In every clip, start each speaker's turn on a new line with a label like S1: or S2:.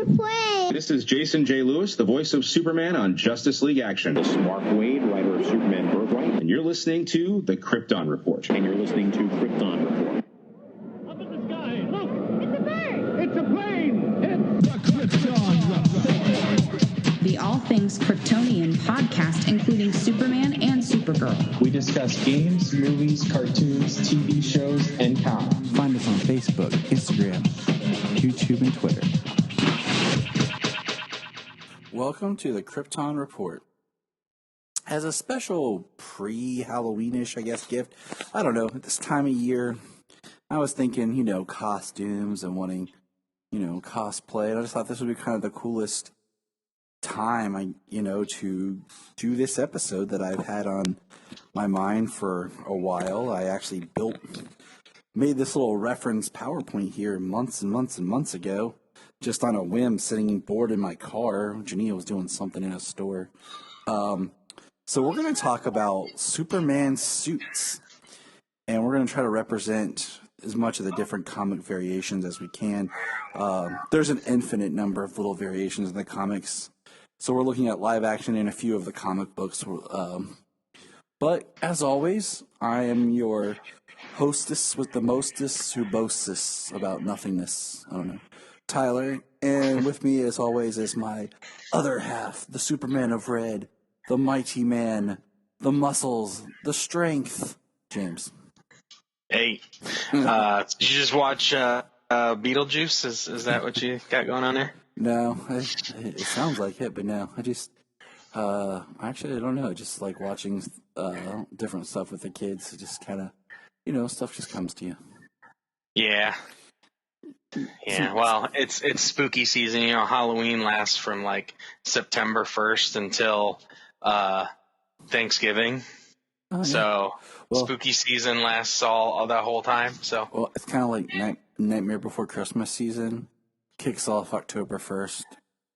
S1: fue?
S2: This is Jason J. Lewis, the voice of Superman on Justice League Action.
S3: This is Mark Waid, writer of Superman Birthright.
S2: And you're listening to The Krypton Report.
S3: And you're listening to Krypton Report.
S4: Up in the sky, look!
S1: It's a bird!
S4: It's a plane! It's the Krypton Report!
S5: The All Things Kryptonian podcast, including Superman and Supergirl.
S6: We discuss games, movies, cartoons, TV shows, and comics.
S7: Find us on Facebook, Instagram, YouTube, and Twitter. Welcome to the Krypton Report. As a special pre-Halloweenish, I guess, gift, I don't know, at this time of year, I was thinking, costumes and wanting, cosplay. And I just thought this would be kind of the coolest time, to do this episode that I've had on my mind for a while. I actually made this little reference PowerPoint here months and months and months ago, just on a whim, sitting bored in my car. Jania was doing something in a store. So we're going to talk about Superman suits, and we're going to try to represent as much of the different comic variations as we can. There's an infinite number of little variations in the comics, so we're looking at live action in a few of the comic books. But as always, I am your hostess with the mostest who boasts about nothingness. I don't know, Tyler. And with me, as always, is my other half, the Superman of Red, the mighty man, the muscles, the strength, James.
S8: Hey, did you just watch Beetlejuice? Is that what you got going on there?
S7: No, it sounds like it, but no. Actually, I don't know. I just like watching different stuff with the kids. It just kind of, stuff just comes to you.
S8: Yeah. Yeah, well, it's spooky season. Halloween lasts from like September 1st until Thanksgiving. Oh, yeah. So spooky season lasts all that whole time. So
S7: it's kind of like Nightmare Before Christmas season. Kicks off October 1st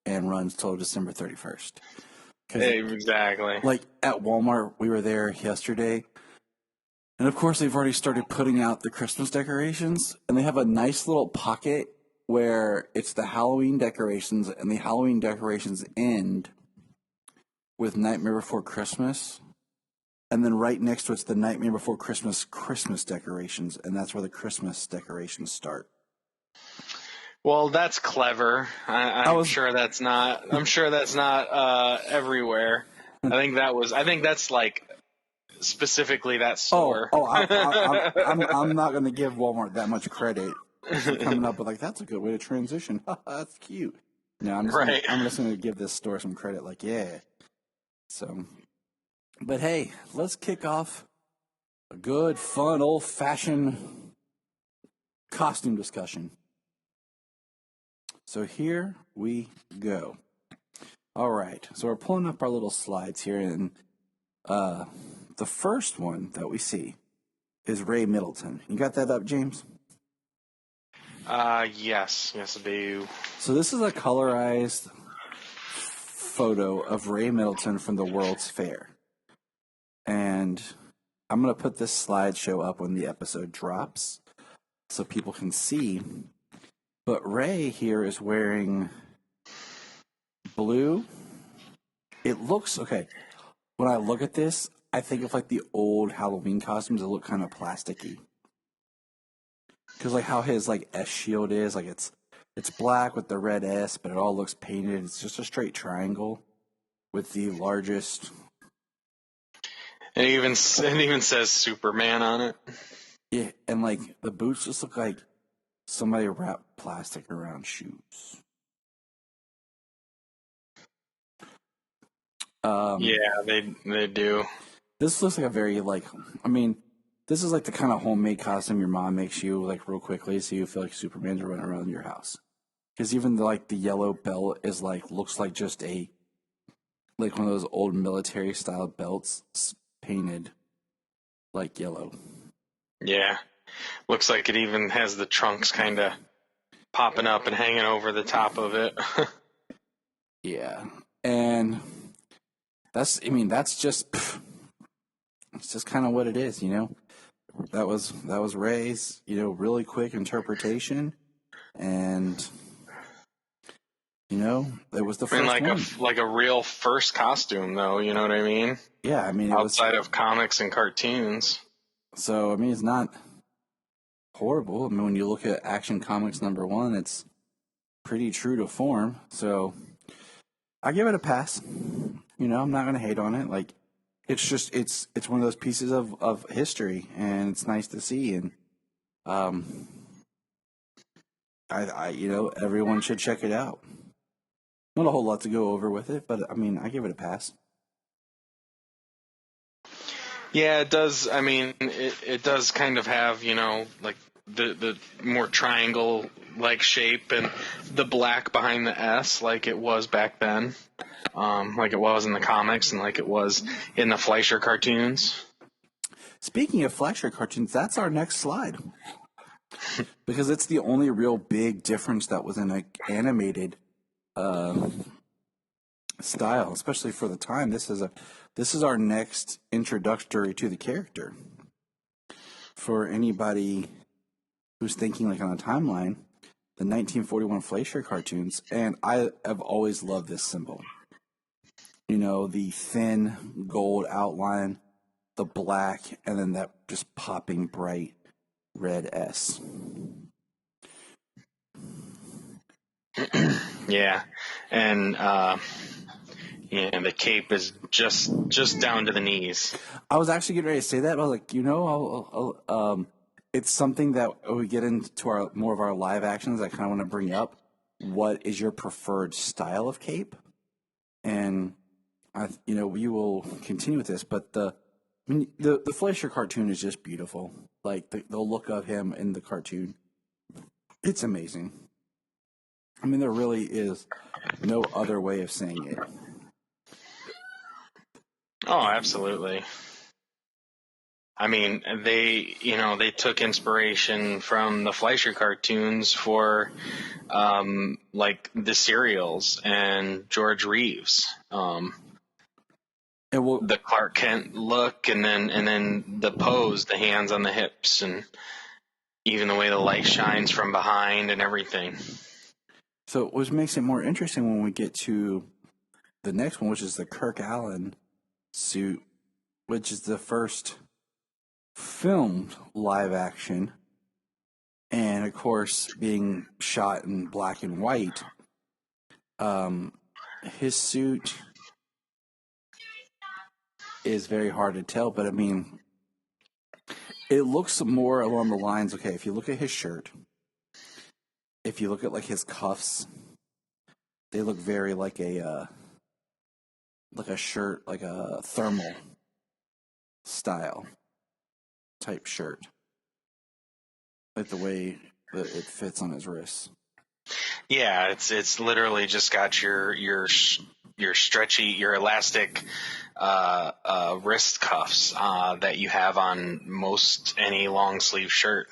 S7: and runs till December 31st.
S8: Exactly.
S7: Like at Walmart, we were there yesterday. And of course, they've already started putting out the Christmas decorations. And they have a nice little pocket where it's the Halloween decorations. And the Halloween decorations end with Nightmare Before Christmas. And then right next to it's the Nightmare Before Christmas decorations. And that's where the Christmas decorations start.
S8: Well, that's clever. I'm sure that's not everywhere. I think that's like specifically that store.
S7: I'm not going to give Walmart that much credit for coming up with that's a good way to transition. That's cute. No, I'm just going to give this store some credit. Yeah. So, but hey, let's kick off a good, fun, old-fashioned costume discussion. So here we go. All right. So we're pulling up our little slides here, and the first one that we see is Ray Middleton. You got that up, James?
S8: Yes, I do.
S7: So this is a colorized photo of Ray Middleton from the World's Fair. And I'm going to put this slideshow up when the episode drops so people can see. But Ray here is wearing blue. It looks, okay, when I look at this, I think of the old Halloween costumes that look kind of plasticky. Because how his S shield is, it's black with the red S, but it all looks painted. It's just a straight triangle with the largest.
S8: It even says Superman on it.
S7: Yeah, and the boots just look like somebody wrapped plastic around shoes.
S8: Yeah, they do.
S7: This looks like a very this is the kind of homemade costume your mom makes you real quickly, so you feel like Superman's running around your house. Because even the yellow belt is looks like just a one of those old military style belts painted yellow.
S8: Yeah, looks like it even has the trunks kind of popping up and hanging over the top of it.
S7: Yeah, and that's just it's just kind of what it is, That was Ray's, really quick interpretation, and You know, it was the
S8: I mean,
S7: first one.
S8: like a real first costume, though. You know what I mean?
S7: Yeah, I mean, it was,
S8: Outside of comics and cartoons.
S7: so I mean, it's not horrible. I mean, when you look at Action Comics #1, it's pretty true to form. So I give it a pass. You know, I'm not gonna hate on it. Like, it's just it's one of those pieces of history, and it's nice to see. And I you know, everyone should check it out. Not a whole lot to go over with it, but I mean, I give it a pass.
S8: Yeah, it does. I mean, it does kind of have, you know, like the more triangle like shape and the black behind the S, like it was back then, like it was in the comics and like it was in the Fleischer cartoons.
S7: Speaking of Fleischer cartoons, that's our next slide. Because it's the only real big difference that was in an animated style, especially for the time. This is our next introductory to the character. For anybody who's thinking like on a timeline, the 1941 Fleischer cartoons, and I have always loved this symbol. You know, the thin gold outline, the black, and then that just popping bright red S.
S8: Yeah, and yeah, the cape is just down to the knees.
S7: I was actually getting ready to say that, but I was like, you know, it's something that we get into our more of our live actions. I kind of want to bring up. What is your preferred style of cape? And you know, we will continue with this, but the Fleischer cartoon is just beautiful. Like the look of him in the cartoon, it's amazing. I mean, there really is no other way of saying it.
S8: Oh, absolutely. I mean, they took inspiration from the Fleischer cartoons for, like the serials and George Reeves. The Clark Kent look, and then the pose, the hands on the hips, and even the way the light shines from behind and everything.
S7: So what makes it more interesting when we get to the next one, which is the Kirk Alyn suit, which is the first filmed live action, and of course being shot in black and white. His suit is very hard to tell, but I mean, it looks more along the lines, okay, if you look at his shirt, if you look at like his cuffs, they look very like a shirt, like a thermal style type shirt, like the way that it fits on his wrists.
S8: Yeah, it's literally just got your stretchy, your elastic wrist cuffs that you have on most any long sleeve shirt.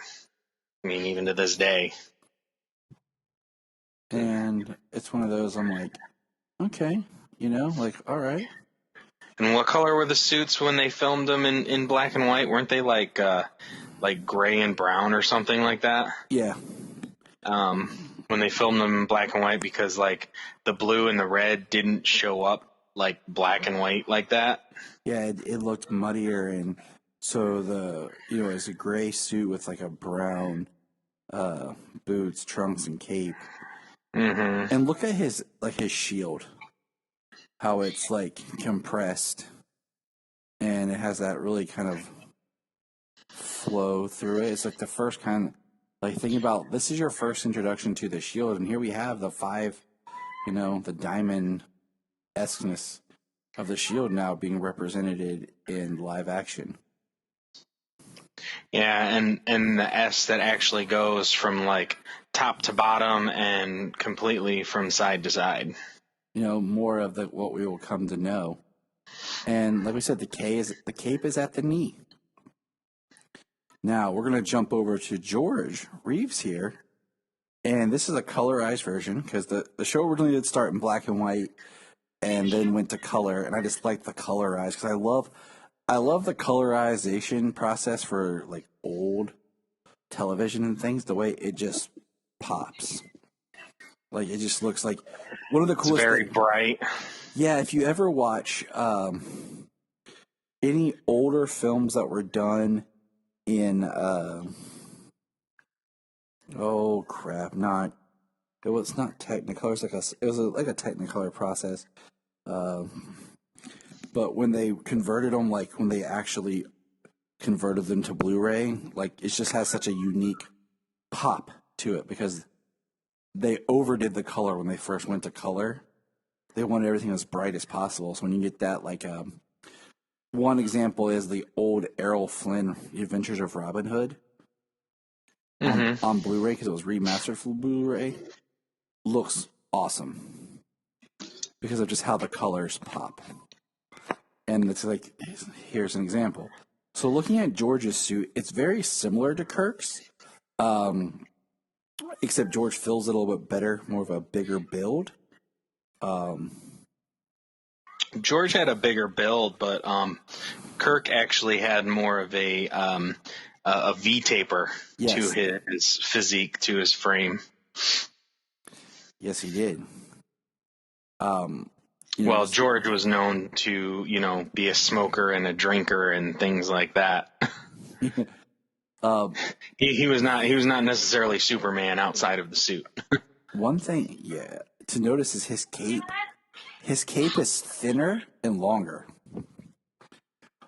S8: I mean, even to this day.
S7: And it's one of those, I'm like, okay, you know, like, all right.
S8: And what color were the suits when they filmed them in black and white? Weren't they like gray and brown or something like that?
S7: Yeah.
S8: When they filmed them in black and white, because like the blue and the red didn't show up like black and white like that.
S7: Yeah, it looked muddier, and so it's a gray suit with like a brown boots, trunks, and cape.
S8: Mm-hmm.
S7: And look at his shield, how it's like compressed, and it has that really kind of flow through it. It's like the first kind of, like, think about, this is your first introduction to the shield, and here we have the 5, the diamond-esqueness of the shield now being represented in live action.
S8: Yeah, and the S that actually goes from like top to bottom and completely from side to side.
S7: More of what we will come to know. And like we said, the cape is at the knee. Now we're going to jump over to George Reeves here, and this is a colorized version because the show originally did start in black and white, and then went to color. And I just like the colorized because I love the colorization process for like old television and things. The way it just pops. Like, it just looks like one of the
S8: It's
S7: coolest
S8: very
S7: things.
S8: bright.
S7: Yeah, if you ever watch any older films that were done in oh crap, it was not Technicolor. It was like a Technicolor process. But when they converted them, like when they actually converted them to Blu-ray, like it just has such a unique pop to it because they overdid the color when they first went to color. They wanted everything as bright as possible. So when you get that, like, one example is the old Errol Flynn Adventures of Robin Hood on Blu-ray because it was remastered for Blu-ray. Looks awesome because of just how the colors pop. And it's like, here's an example. So looking at George's suit, it's very similar to Kirk's, except George fills it a little bit better, more of a bigger build.
S8: George had a bigger build, but Kirk actually had more of a V-taper
S7: Yes.
S8: to his physique, to his frame.
S7: Yes, he did.
S8: Well, George was known to, be a smoker and a drinker and things like that. He was not necessarily Superman outside of the suit.
S7: One thing, to notice is his cape. His cape is thinner and longer.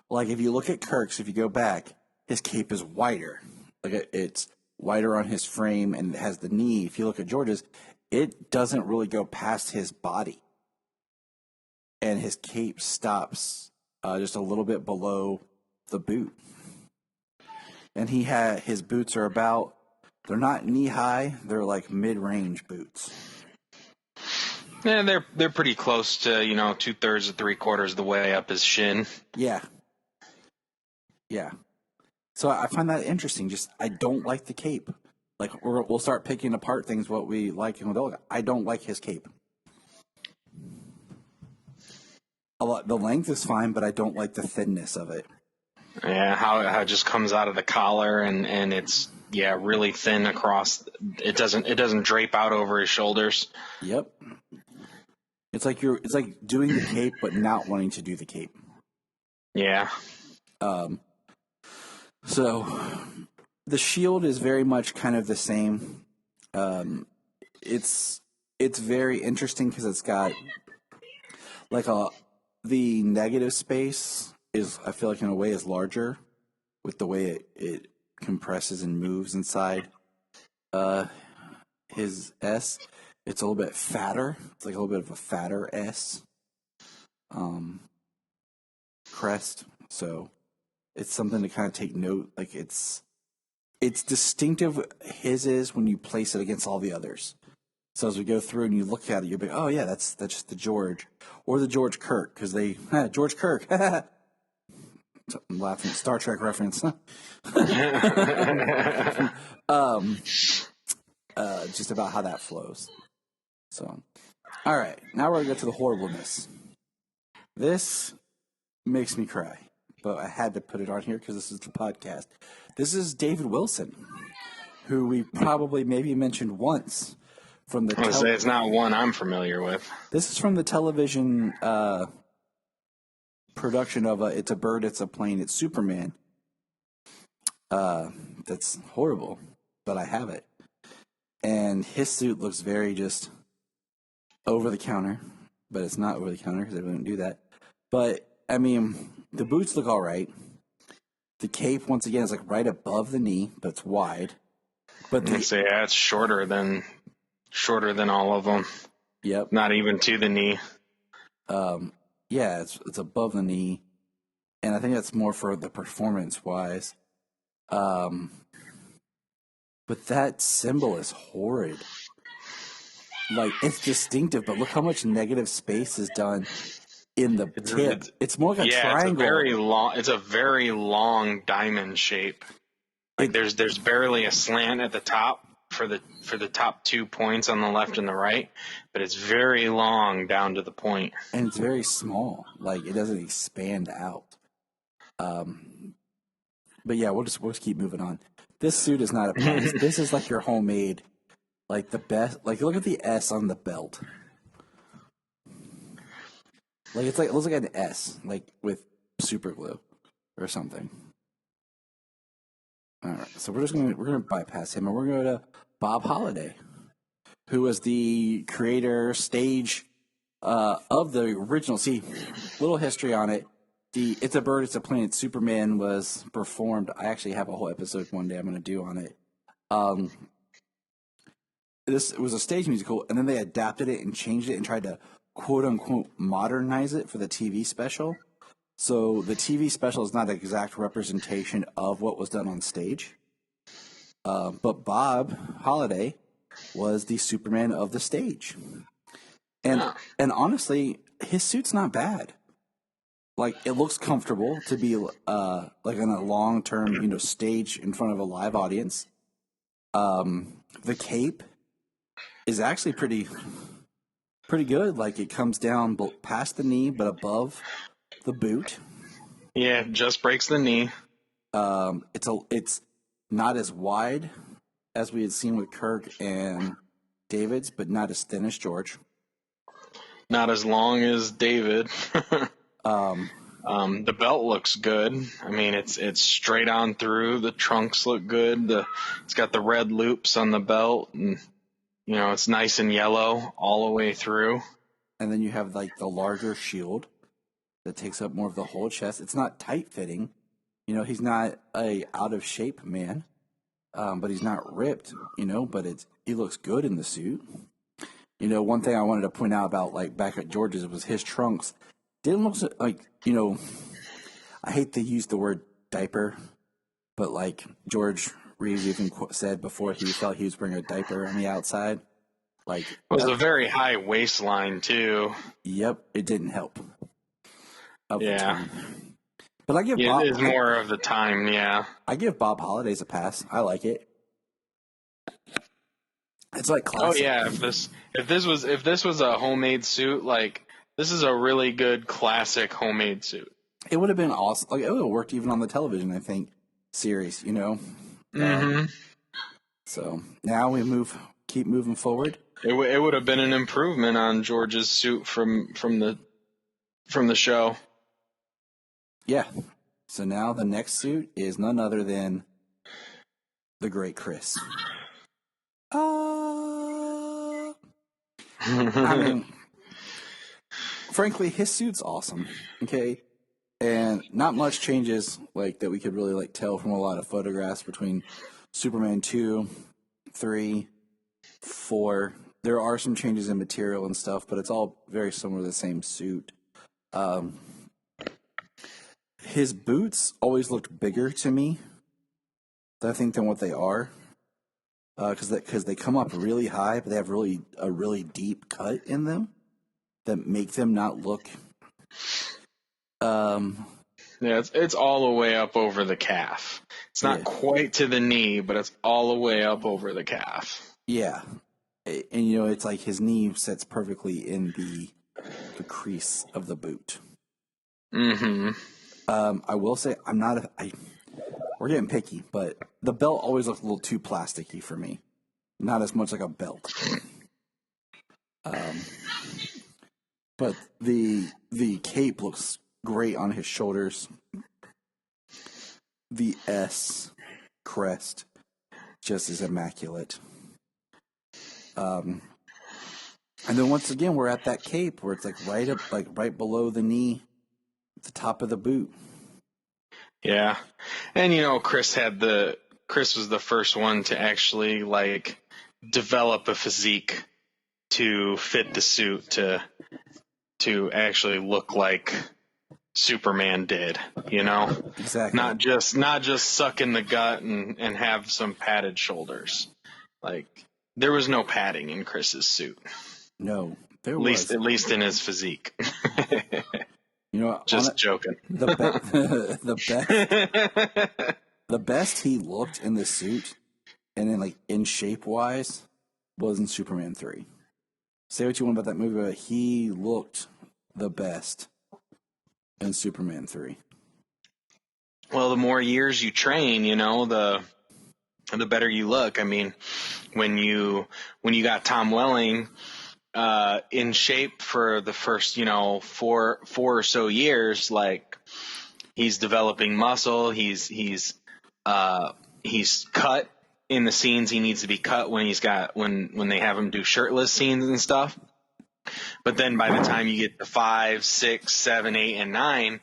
S7: Like if you look at Kirk's, if you go back, his cape is wider. Like it's wider on his frame and it has the knee. If you look at George's, it doesn't really go past his body. And his cape stops just a little bit below the boot. And his boots are they're not knee high, they're like mid-range boots.
S8: Yeah, they're pretty close to, 2/3 to 3/4 of the way up his shin.
S7: Yeah. Yeah. So I find that interesting. Just, I don't like the cape. Like, we'll start picking apart things, what we like and what we don't like. I don't like his cape. The length is fine, but I don't like the thinness of it.
S8: Yeah, how it just comes out of the collar and it's really thin across. It doesn't drape out over his shoulders.
S7: Yep. It's like doing the cape but not wanting to do the cape.
S8: Yeah.
S7: So the shield is very much kind of the same. It's very interesting because it's got like the negative space is, I feel like in a way, is larger with the way it compresses and moves inside his S. It's a little bit fatter. It's like a little bit of a fatter S crest. So it's something to kind of take note. Like it's distinctive. His is when you place it against all the others. So as we go through and you look at it, you'll be, oh yeah, that's just the George or the George Kirk because George Kirk. I'm laughing at Star Trek reference. Just about how that flows. So, all right, now we're gonna get to the horribleness. This makes me cry, but I had to put it on here because this is the podcast. This is David Wilson, who we probably maybe mentioned once. From the
S8: it's not one I'm familiar with.
S7: This is from the television production of It's a Bird, It's a Plane, It's Superman. That's horrible, but I have it. And his suit looks very just over the counter, but it's not over the counter because they wouldn't do that. But, I mean, the boots look all right. The cape, once again, is like right above the knee, but it's wide. But
S8: it's shorter than all of them.
S7: Yep.
S8: Not even to the knee.
S7: Yeah, it's above the knee, and I think that's more for the performance wise. But that symbol is horrid. Like, it's distinctive, but look how much negative space is done in the tip. It's more like a triangle.
S8: It's a very long diamond shape. Like there's barely a slant at the top for the top 2 points on the left and the right, but it's very long down to the point.
S7: And it's very small. Like, it doesn't expand out. But yeah, we'll just keep moving on. This suit is not a pass. This is like your homemade Like the best. Like look at the S on the belt. Like it looks like an S, like with super glue or something. All right, so we're gonna bypass him and we're gonna go to Bob Holliday, who was the creator stage of the original. See, little history on it. The It's a Bird, It's a Planet Superman was performed. I actually have a whole episode one day I'm gonna do on it. This was a stage musical, and then they adapted it and changed it and tried to quote unquote modernize it for the TV special. So the TV special is not an exact representation of what was done on stage. But Bob Holliday was the Superman of the stage. And honestly, his suit's not bad. Like, it looks comfortable to be like on a long-term, stage in front of a live audience. The cape is actually pretty good. Like, it comes down past the knee, but above the boot.
S8: Yeah, just breaks the knee.
S7: It's not as wide as we had seen with Kirk and David's, but not as thin as George.
S8: Not as long as David. The belt looks good. I mean, it's straight on through. The trunks look good. It's got the red loops on the belt, and it's nice and yellow all the way through.
S7: And then you have like the larger shield that takes up more of the whole chest. It's not tight fitting. He's not a out of shape man, but he's not ripped. But he looks good in the suit. One thing I wanted to point out about like back at George's was his trunks didn't look like, I hate to use the word diaper, but like George Reeves even said before he felt he was wearing a diaper on the outside. Like
S8: it was a very high waistline too.
S7: Yep, it didn't help.
S8: Yeah.
S7: But I give
S8: Bob, it is more of the time, yeah.
S7: I give Bob Holliday's a pass. I like it. It's like classic.
S8: Oh yeah, if this was a homemade suit, like this is a really good classic homemade suit.
S7: It would have been awesome. Like it would have worked even on the television, I think, series. So now we keep moving forward.
S8: It would have been an improvement on George's suit from the show.
S7: Yeah. So now the next suit is none other than the great Chris. I mean, frankly, his suit's awesome. Okay. And not much changes like that we could really like tell from a lot of photographs between Superman 2, 3, 4. There are some changes in material and stuff, but it's all very similar to the same suit. His boots always looked bigger to me, I think, than what they are. Because they come up really high, but they have a really deep cut in them that make them not look.
S8: Yeah, it's all the way up over the calf. It's not quite to the knee, but it's all the way up over the calf.
S7: Yeah, and it's like his knee sits perfectly in the crease of the boot.
S8: Mm-hmm.
S7: I will say we're getting picky, but the belt always looks a little too plasticky for me. Not as much like a belt. But the cape looks great on his shoulders. The S crest just is immaculate. And then once again, we're at that cape where it's like right below the knee, at the top of the boot.
S8: Yeah. And Chris was the first one to actually like develop a physique to fit the suit to actually look like Superman did,
S7: Exactly.
S8: Not just suck in the gut and have some padded shoulders. Like there was no padding in Chris's suit.
S7: No,
S8: at least in his physique. Just joking.
S7: The best he looked in the suit, and then like in shape wise, was in Superman 3. Say what you want about that movie, but he looked the best in Superman 3.
S8: Well, the more years you train, the the better you look. I mean, when you got Tom Welling in shape for the first, 4 or so years, like he's developing muscle, he's cut in the scenes he needs to be cut when when they have him do shirtless scenes and stuff. But then by the time you get to 5, 6, 7, 8, and 9,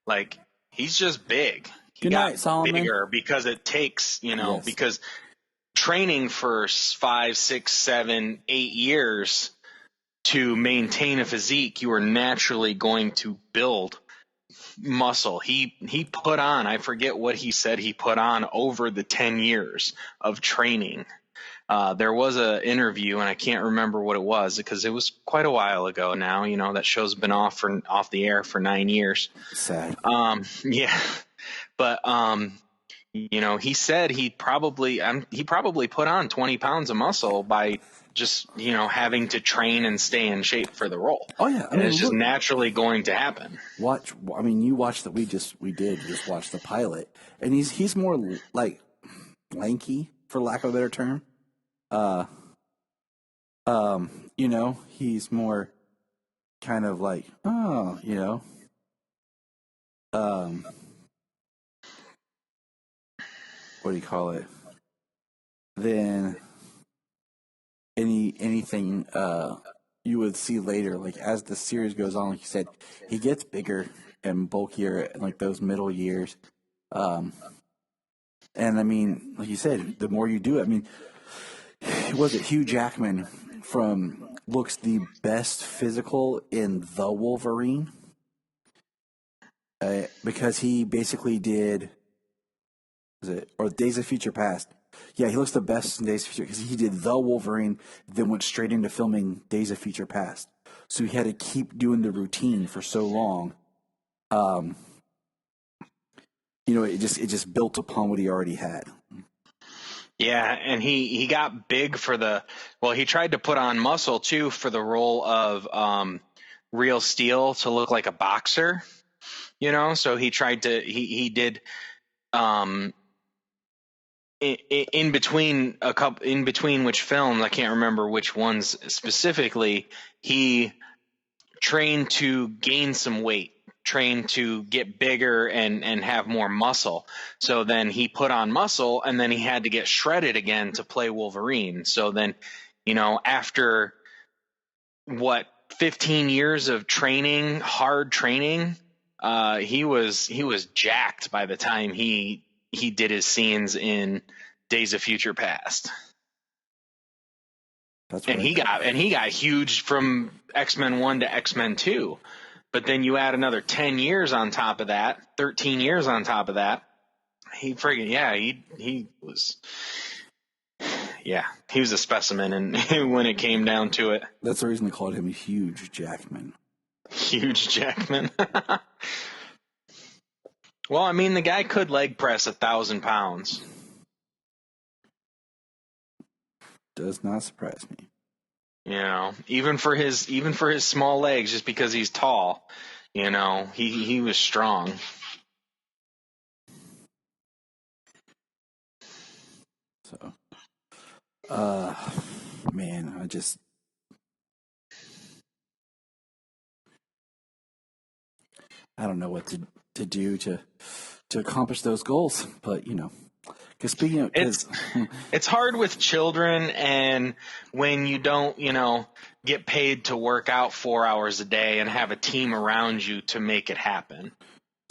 S8: like he's just big. He
S7: Good
S8: got
S7: night, Solomon.
S8: bigger because it takes,
S7: Yes.
S8: because training for 5, 6, 7, 8 years to maintain a physique, you are naturally going to build muscle. He put on, I forget what he said he put on over the 10 years of training. There was an interview, and I can't remember what it was because it was quite a while ago now. That show's been off the air for 9 years.
S7: Sad.
S8: Yeah, but he said he probably put on 20 pounds of muscle by just having to train and stay in shape for the role.
S7: Oh yeah,
S8: and it's just naturally going to happen.
S7: You watched that we just watched the pilot, and he's more like lanky, for lack of a better term. He's more kind of like, what do you call it? Than anything you would see later. Like as the series goes on, like you said, he gets bigger and bulkier in like those middle years. And I mean, like you said, the more you do it, I mean, was it Hugh Jackman looks the best physical in The Wolverine? Because he basically did, or Days of Future Past. Yeah, he looks the best in Days of Future because he did The Wolverine, then went straight into filming Days of Future Past. So he had to keep doing the routine for so long. It just built upon what he already had.
S8: Yeah, and he got big he tried to put on muscle too for the role of Real Steel to look like a boxer, so he tried to, he did, in between which films, I can't remember which ones specifically, he trained to gain some weight, trained to get bigger and have more muscle. So then he put on muscle, and then he had to get shredded again to play Wolverine. So then, after 15 years of training, hard training, he was jacked by the time he did his scenes in Days of Future Past. And he got huge from X-Men 1 to X-Men 2. But then you add another 10 years on top of that, 13 years on top of that. He was a specimen, and when it came down to it.
S7: That's the reason they called him Huge Jackman.
S8: Huge Jackman. Well, I mean, the guy could leg press 1,000 pounds.
S7: Does not surprise me.
S8: Even for his small legs, just because he's tall, he was strong.
S7: So, man, I don't know what to do to accomplish those goals, but because speaking of,
S8: it's hard with children, and when you don't, get paid to work out 4 hours a day and have a team around you to make it happen.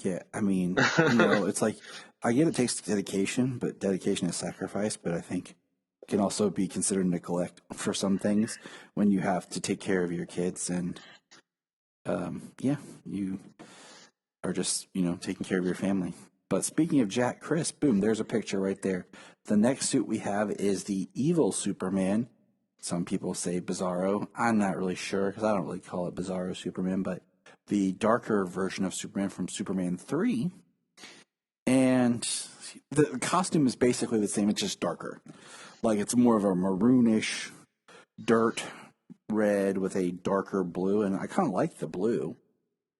S7: Yeah, I mean, it's like, I get it takes dedication, but dedication is sacrifice. But I think it can also be considered neglect for some things when you have to take care of your kids, and you are just taking care of your family. But speaking of Jack Chris, boom, there's a picture right there. The next suit we have is the evil Superman. Some people say Bizarro. I'm not really sure because I don't really call it Bizarro Superman, but the darker version of Superman from Superman 3. And the costume is basically the same. It's just darker. Like it's more of a maroonish dirt red with a darker blue. And I kind of like the blue,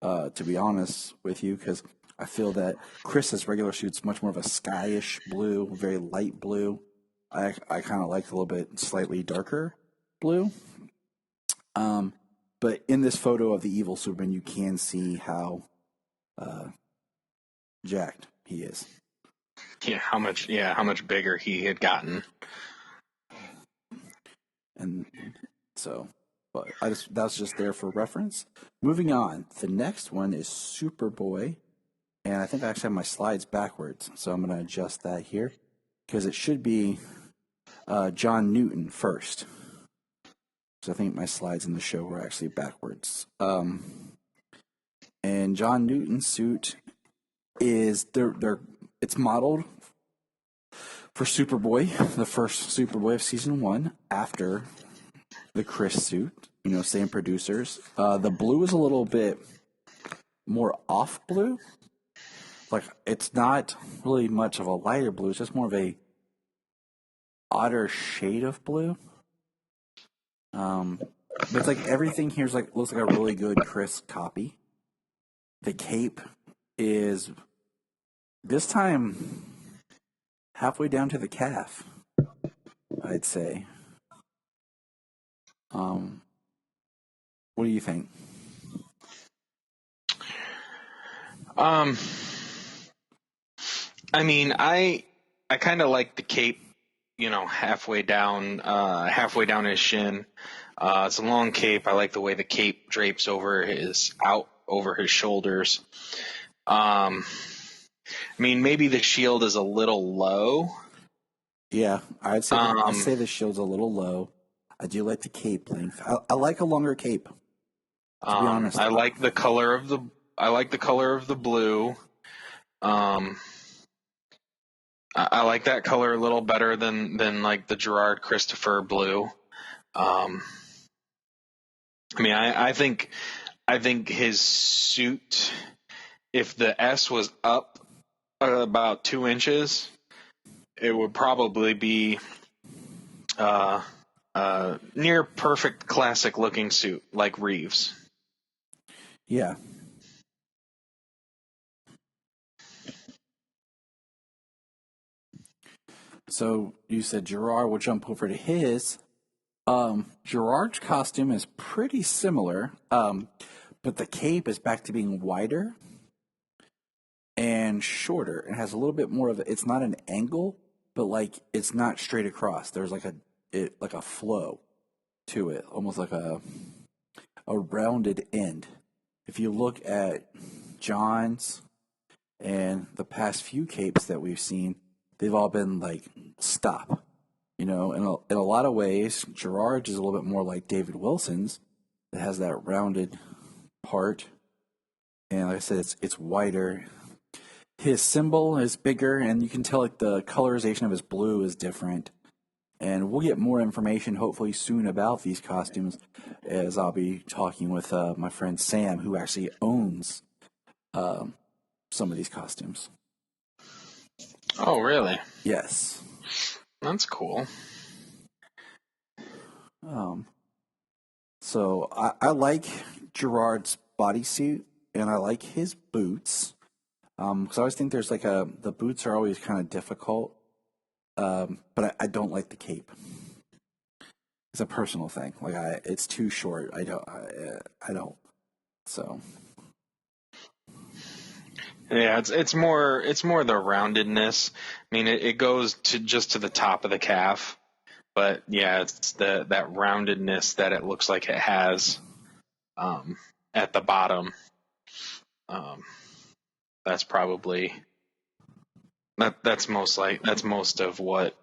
S7: to be honest with you, because I feel that Chris's regular suit's much more of a skyish blue, very light blue. I kind of like a little bit slightly darker blue. But in this photo of the evil Superman, you can see how jacked he is.
S8: Yeah, how much bigger he had gotten.
S7: And so, but that's just there for reference. Moving on, the next one is Superboy, and I think I actually have my slides backwards, so I'm going to adjust that here because it should be John Newton first. So I think my slides in the show were actually backwards. And John Newton's suit is it's modeled for Superboy, the first Superboy of season 1, after the Chris suit. Same producers. The blue is a little bit more off blue. Like, it's not really much of a lighter blue. It's just more of a odder shade of blue. But it's like everything here is looks like a really good Chris copy. The cape is this time halfway down to the calf, I'd say. What do you think?
S8: I mean, I kind of like the cape, halfway down his shin. It's a long cape. I like the way the cape drapes over his shoulders. I mean, maybe the shield is a little low.
S7: Yeah, I'd say the shield's a little low. I do like the cape length. I like a longer cape. To be honest,
S8: I like the color of the blue. I like that color a little better than like the Gerard Christopher blue. I mean, I think his suit, if the S was up about 2 inches, it would probably be near perfect classic looking suit like Reeves.
S7: Yeah. So you said Gerard will jump over to his. Gerard's costume is pretty similar, but the cape is back to being wider and shorter. It has a little bit more of it's not an angle, but like it's not straight across. There's like a flow to it, almost like a rounded end. If you look at John's and the past few capes that we've seen, they've all been like stop. In a lot of ways, Gerard's is a little bit more like David Wilson's. It has that rounded part, and like I said, it's wider. His symbol is bigger, and you can tell like the colorization of his blue is different. And we'll get more information hopefully soon about these costumes, as I'll be talking with my friend Sam, who actually owns some of these costumes.
S8: Oh, really?
S7: Yes.
S8: That's cool.
S7: So I like Gerard's bodysuit, and I like his boots. Because I always think there's the boots are always kind of difficult. But I don't like the cape. It's a personal thing. It's too short. I don't. So.
S8: Yeah, it's more the roundedness. I mean, it goes to the top of the calf, but yeah, it's that roundedness that it looks like it has at the bottom. That's probably that's most of what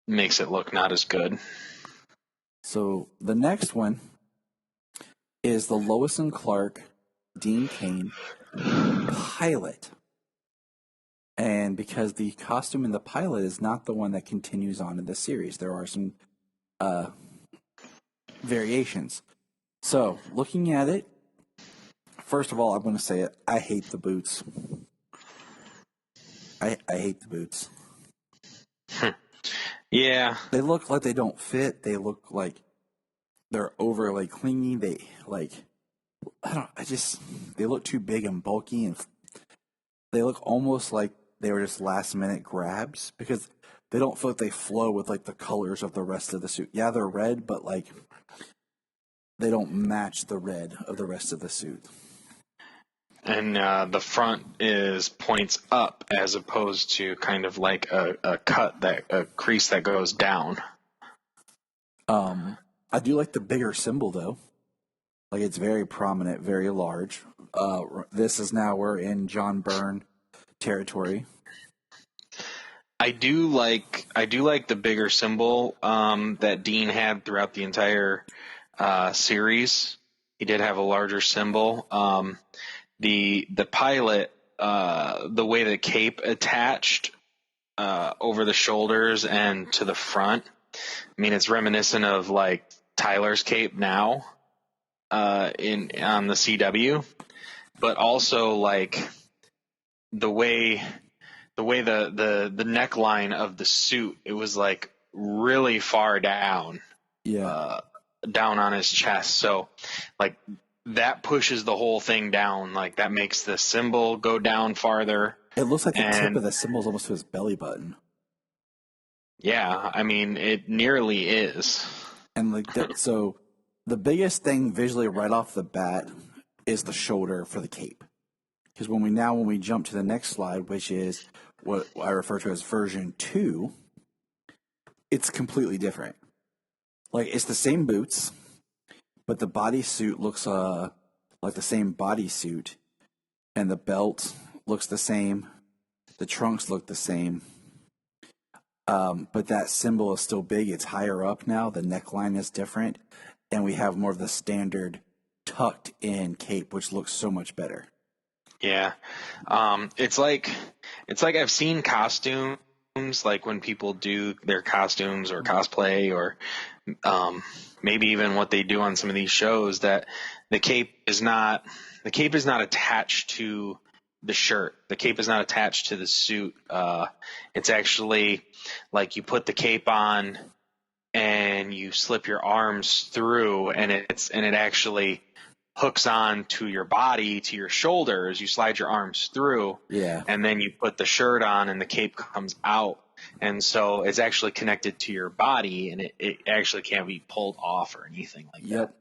S8: makes it look not as good.
S7: So the next one is the Lois and Clark Dean Cain pilot. And because the costume in the pilot is not the one that continues on in the series, there are some variations. So, looking at it, first of all, I'm going to say it. I hate the boots. I hate the boots.
S8: Yeah.
S7: They look like they don't fit. They look like they're overly clingy. They look too big and bulky, and they look almost like they were just last minute grabs because they don't feel like they flow with like the colors of the rest of the suit. Yeah, they're red, but like they don't match the red of the rest of the suit.
S8: And the front is points up as opposed to kind of like a crease that goes down.
S7: I do like the bigger symbol though. Like it's very prominent, very large. This is now we're in John Byrne territory.
S8: I do like the bigger symbol that Dean had throughout the entire series. He did have a larger symbol. The pilot, the way the cape attached over the shoulders and to the front. I mean, it's reminiscent of like Tyler's cape now on the CW, but also like the way the neckline of the suit, it was like really far down, down on his chest. So like that pushes the whole thing down. Like that makes the symbol go down farther.
S7: It looks like the tip of the symbol is almost to his belly button.
S8: Yeah, I mean, it nearly is.
S7: And like that, so the biggest thing visually right off the bat is the shoulder for the cape. Because when we jump to the next slide, which is what I refer to as version 2, it's completely different. Like it's the same boots, but the bodysuit looks like the same bodysuit, and the belt looks the same, the trunks look the same. But that symbol is still big. It's higher up now. The neckline is different. And we have more of the standard tucked in cape, which looks so much better.
S8: Yeah. It's like I've seen costumes, like when people do their costumes or cosplay or maybe even what they do on some of these shows, that the cape is not attached to the shirt. The cape is not attached to the suit. It's actually like you put the cape on and you slip your arms through, and it actually hooks on to your body, to your shoulders. You slide your arms through, and then you put the shirt on, and the cape comes out. And so it's actually connected to your body, and it actually can't be pulled off or anything like that.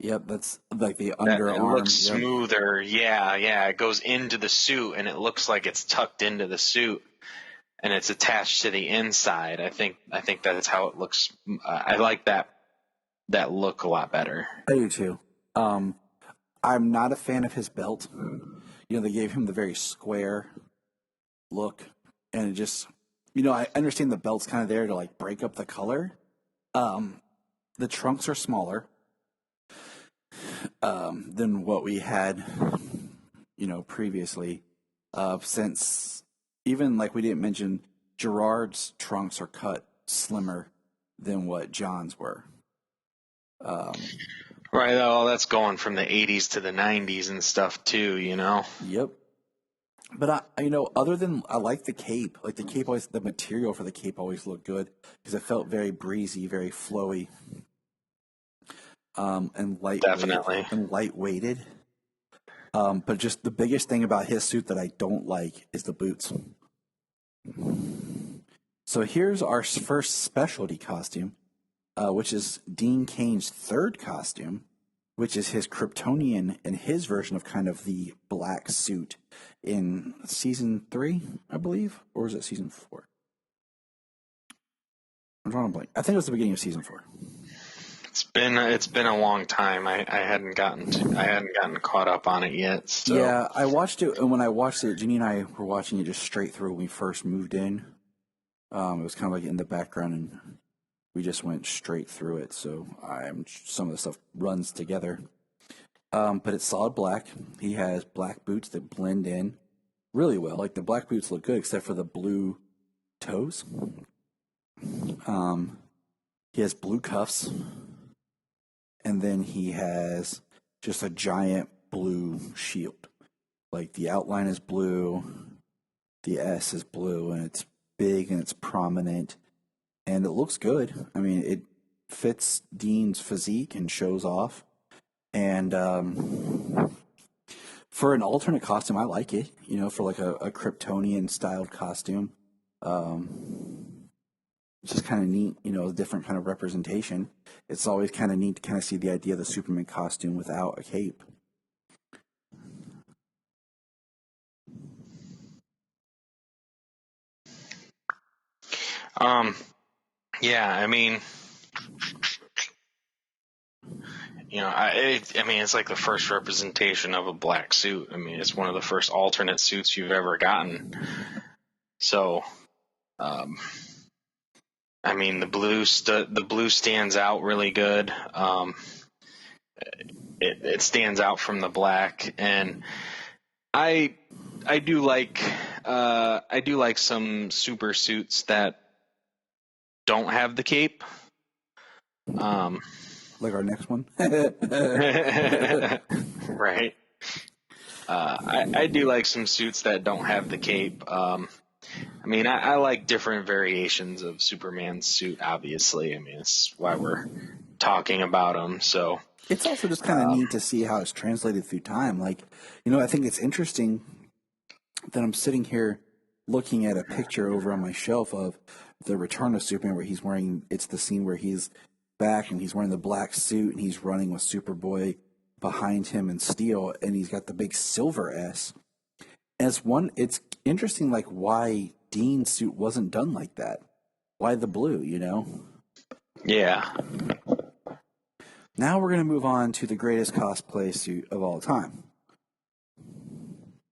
S7: Yep, that's like the underarm.
S8: It looks smoother. Yeah. It goes into the suit, and it looks like it's tucked into the suit, and it's attached to the inside. I think that's how it looks. I like that look a lot better.
S7: I do too. I'm not a fan of his belt. They gave him the very square look, and it just, I understand the belt's kind of there to like break up the color. The trunks are smaller than what we had, previously. Since even like we didn't mention, Gerard's trunks are cut slimmer than what John's were.
S8: Right. Oh, that's going from the 80s to the 90s and stuff too,
S7: Yep. But other than I like the cape. Like the cape always, the material for the cape always looked good because it felt very breezy, very flowy. And lightweighted. But just the biggest thing about his suit that I don't like is the boots. So here's our first specialty costume, which is Dean Cain's third costume, which is his Kryptonian and his version of kind of the black suit in season 3, I believe, or is it season 4? I'm drawing a blank. I think it was the beginning of season 4.
S8: It's been a long time. I hadn't gotten caught up on it yet. So.
S7: Yeah, I watched it, and when I watched it, Jeannie and I were watching it just straight through when we first moved in. It was kind of like in the background, and we just went straight through it. So some of the stuff runs together. But it's solid black. He has black boots that blend in really well. Like the black boots look good, except for the blue toes. He has blue cuffs. And then he has just a giant blue shield. Like the outline is blue, the S is blue, and it's big and it's prominent. And it looks good. I mean, it fits Dean's physique and shows off. And For an alternate costume, I like it. You know, for like a Kryptonian styled costume. It's just kind of neat, you know, a different kind of representation. It's always kind of neat to kind of see the idea of the Superman costume without a cape.
S8: Yeah, I mean, you know, I mean, it's like the first representation of a black suit. I mean, it's one of the first alternate suits you've ever gotten. So, I mean, the blue stands out really good. It stands out from the black, and I do like some super suits that don't have the cape.
S7: Like our next one.
S8: Right. I do like some suits that don't have the cape. I mean, I like different variations of Superman's suit, obviously. I mean, it's why we're talking about them. So
S7: It's also just kind of neat to see how it's translated through time. Like, you know, I think it's interesting that I'm sitting here looking at a picture over on my shelf of the Return of Superman where he's wearing, it's the scene where he's back and he's wearing the black suit and he's running with Superboy behind him in steel, and he's got the big silver S. As one, it's interesting, like, why Dean's suit wasn't done like that. Why the blue, you know?
S8: yeah.
S7: Now we're going to move on to the greatest cosplay suit of all time.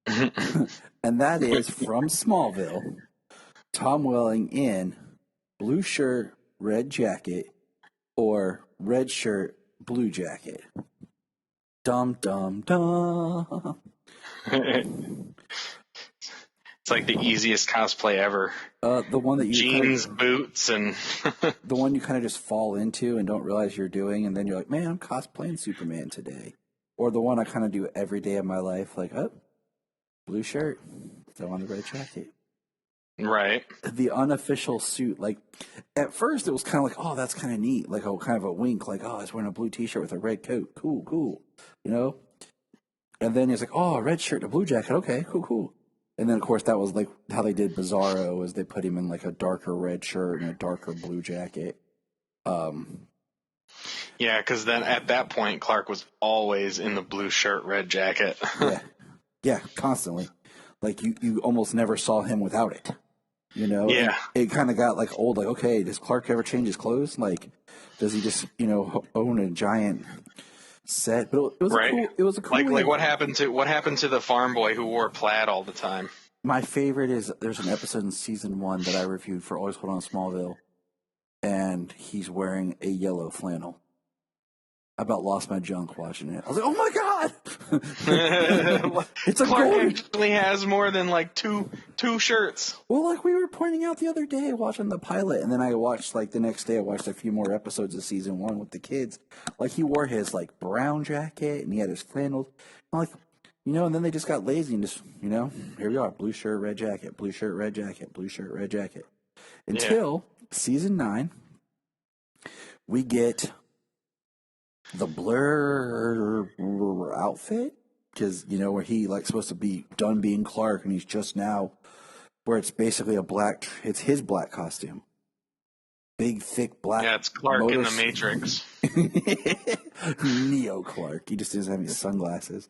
S7: And that is from Smallville, Tom Welling in blue shirt, red jacket, or red shirt, blue jacket. Dum, dum, dum.
S8: It's like the easiest cosplay ever.
S7: The one that you
S8: jeans, boots, and
S7: the one you kind of just fall into and don't realize you're doing, and then you're like, man, I'm cosplaying Superman today. Or the one I kind of do every day of my life, like, oh, blue shirt, throw on the red jacket.
S8: right.
S7: The unofficial suit, like, at first it was kind of like, oh, that's kind of neat, like a kind of a wink, like, oh, he's wearing a blue t-shirt with a red coat, cool, you know? And then it's like, oh, a red shirt and a blue jacket, okay, cool. And then, of course, that was like how they did Bizarro, is they put him in like a darker red shirt and a darker blue jacket.
S8: Yeah, because then at that point, Clark was always in the blue shirt, red jacket.
S7: Yeah, constantly. Like, you almost never saw him without it, you know?
S8: Yeah.
S7: And it kind of got, like, old, like, okay, does Clark ever change his clothes? Like, does he just, you know, own a giant set? But it was
S8: right.
S7: It was a cool
S8: like what happened to the farm boy who wore plaid all the time?
S7: My favorite is there's an episode in season 1 that I reviewed for Always Hold On Smallville, and he's wearing a yellow flannel. I about lost my junk watching it. I was like, oh my god! It's a
S8: Clark
S7: golden...
S8: actually has more than like two shirts.
S7: Well, like we were pointing out the other day watching the pilot, and then I watched, like, the next day I watched a few more episodes of season 1 with the kids. Like, he wore his, like, brown jacket, and he had his flannels. I'm like, you know, and then they just got lazy and just, you know, here we are, blue shirt, red jacket, blue shirt, red jacket, blue shirt, red jacket. Until season 9, we get the Blur outfit, because, you know, where he, like, supposed to be done being Clark, and he's just now, where it's basically it's his black costume. Big, thick, black.
S8: Yeah, it's Clark in the Matrix.
S7: Neo Clark. He just doesn't have any sunglasses.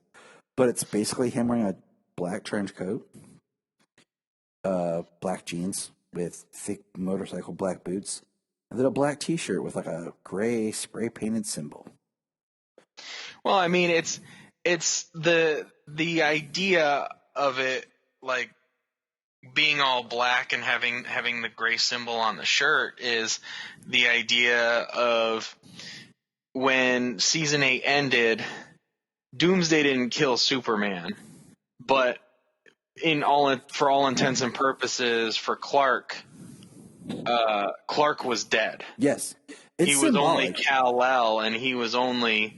S7: But it's basically him wearing a black trench coat, black jeans with thick motorcycle black boots, and then a black t-shirt with, like, a gray spray-painted symbol.
S8: Well, I mean, it's the idea of it, like, being all black and having the gray symbol on the shirt is the idea of when season 8 ended, Doomsday didn't kill Superman, but for all intents and purposes for Clark was dead.
S7: Yes.
S8: He was only Kal-El, and he was only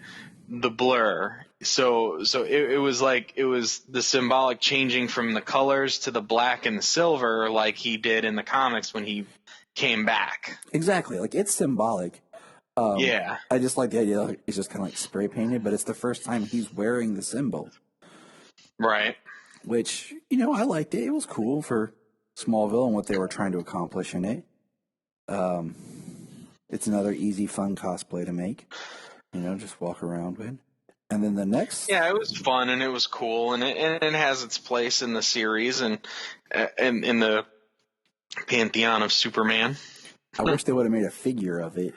S8: the Blur. So it was like, it was the symbolic changing from the colors to the black and the silver, like he did in the comics when he came back.
S7: Exactly. Like, it's symbolic.
S8: Yeah.
S7: I just like the idea, like, it's just kind of like spray painted, but it's the first time he's wearing the symbol.
S8: Right.
S7: which, I liked it. It was cool for Smallville and what they were trying to accomplish in it. It's another easy, fun cosplay to make. Just walk around with. And then the next...
S8: Yeah, it was fun and it was cool, and it has its place in the series and in the pantheon of Superman.
S7: I wish they would have made a figure of it,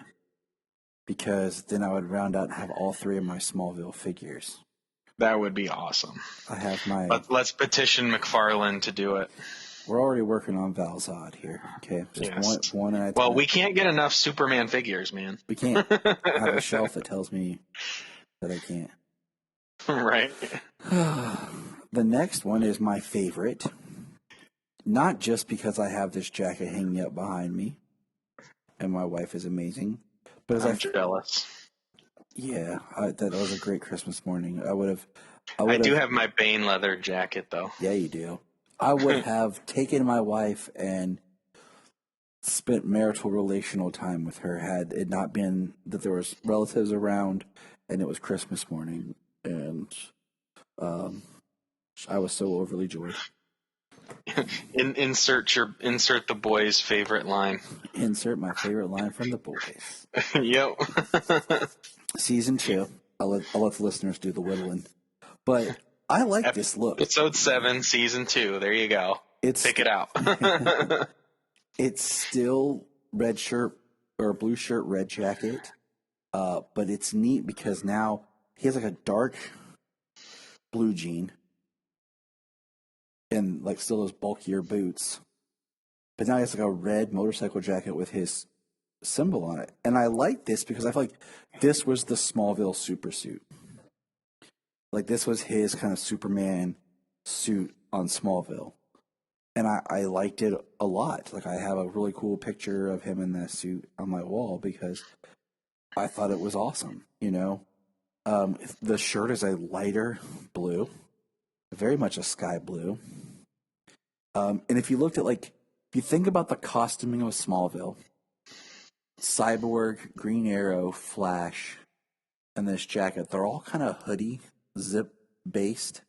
S7: because then I would round out and have all 3 of my Smallville figures.
S8: That would be awesome.
S7: I have my...
S8: Let's petition McFarlane to do it.
S7: We're already working on Val-Zod here, okay? Just one at a time.
S8: Well, we can't get enough Superman figures, man.
S7: We can't. I have a shelf that tells me that I can't.
S8: Right.
S7: The next one is my favorite. Not just because I have this jacket hanging up behind me, and my wife is amazing, but as
S8: I'm jealous.
S7: Yeah, that was a great Christmas morning.
S8: I do have my Bane leather jacket, though.
S7: Yeah, you do. I would have taken my wife and spent marital relational time with her had it not been that there was relatives around and it was Christmas morning, and I was so overly joyed.
S8: Insert the boys' favorite line.
S7: Insert my favorite line from the boys.
S8: Yep.
S7: Season 2. I'll let the listeners do the whittling. But I like this look.
S8: Episode 7, Season 2. There you go. Pick it out.
S7: It's still red shirt or blue shirt, red jacket. But it's neat because now he has like a dark blue jean and like still those bulkier boots. But now he has like a red motorcycle jacket with his symbol on it. And I like this because I feel like this was the Smallville super suit. Like this was his kind of Superman suit on Smallville. And I liked it a lot. Like I have a really cool picture of him in that suit on my wall because I thought it was awesome, The shirt is a lighter blue, very much a sky blue. And if you looked at if you think about the costuming of Smallville, Cyborg, Green Arrow, Flash, and this jacket, they're all kind of hoodie, zip based.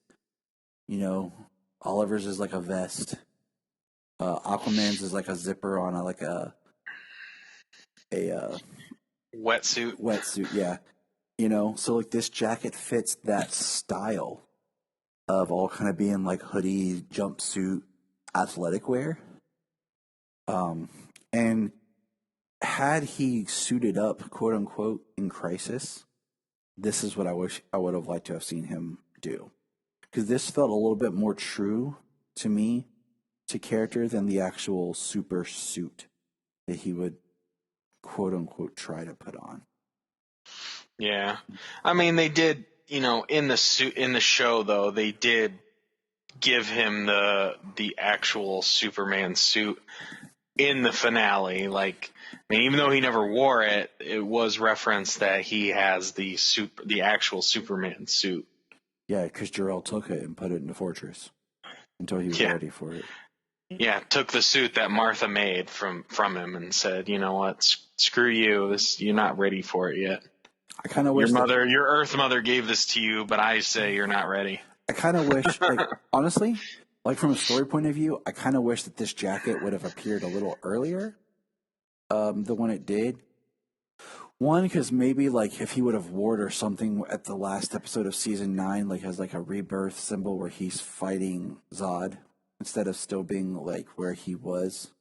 S7: Oliver's is like a vest. Aquaman's is like a zipper on a
S8: wetsuit.
S7: Wetsuit, yeah. So this jacket fits that style of all kind of being like hoodie, jumpsuit, athletic wear. And had he suited up, quote unquote, in Crisis, this is what I wish I would have liked to have seen him do. Because this felt a little bit more true to me, to character, than the actual super suit that he would, quote unquote, try to put on.
S8: Yeah. I mean, they did, in the show though, they did give him the actual Superman suit in the finale. Even though he never wore it, it was referenced that he has the actual Superman suit.
S7: Yeah, because Jor-El took it and put it in the fortress until he was ready for it.
S8: Yeah, took the suit that Martha made from him and said, "You know what? Screw you. You're not ready for it yet.
S7: I kind of wish
S8: your Earth mother gave this to you, but I say you're not ready."
S7: I kind of wish, honestly, from a story point of view, I kind of wish that this jacket would have appeared a little earlier than when it did. One, because maybe if he would have wore it or something at the last episode of season 9, has a rebirth symbol where he's fighting Zod instead of still being where he was,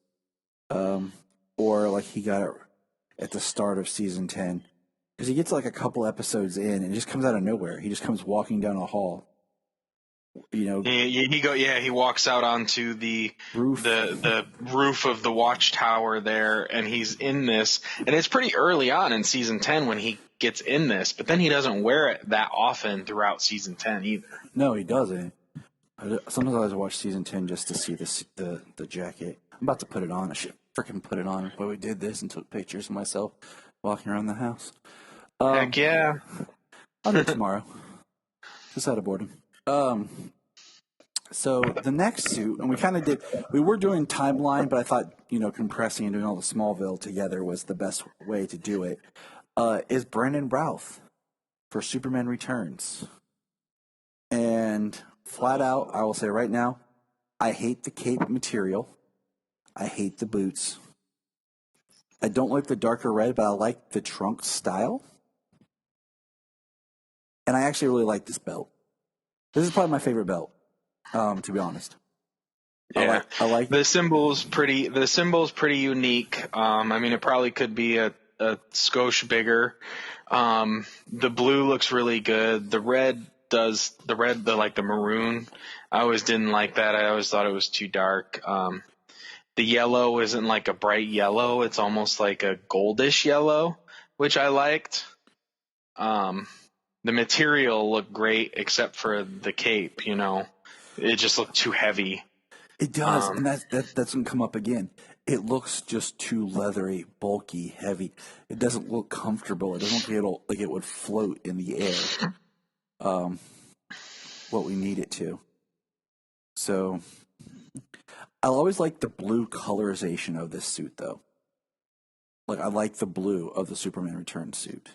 S7: or he got it at the start of season 10, because he gets a couple episodes in and it just comes out of nowhere. He just comes walking down a hall.
S8: He walks out onto the roof, the roof of the watchtower there, and he's in this, and it's pretty early on in season 10 when he gets in this, but then he doesn't wear it that often throughout season 10 either.
S7: No, he doesn't. Sometimes I always watch season 10 just to see the jacket. I'm about to put it on. I should freaking put it on. But we did this and took pictures of myself walking around the house.
S8: Heck yeah.
S7: I'll do it tomorrow. Just out of boredom. So the next suit, and we were doing timeline, but I thought, compressing and doing all the Smallville together was the best way to do it, is Brandon Routh for Superman Returns. And And flat out, I will say right now, I hate the cape material. I hate the boots. I don't like the darker red, but I like the trunk style. And I actually really like this belt. This is probably my favorite belt, to be honest.
S8: Yeah,
S7: I like
S8: the symbol's pretty. The symbol's pretty unique. I mean, it probably could be a skosh bigger. The blue looks really good. The red does. The red, the maroon. I always didn't like that. I always thought it was too dark. The yellow isn't like a bright yellow. It's almost like a goldish yellow, which I liked. The material looked great except for the cape. You know, it just looked too heavy.
S7: It does, and that doesn't come up again. It looks just too leathery, bulky, heavy. It doesn't look comfortable. It doesn't look like it would float in the air. What we need it to. So, I'll always like the blue colorization of this suit, though. Like, I like the blue of the Superman Returns suit.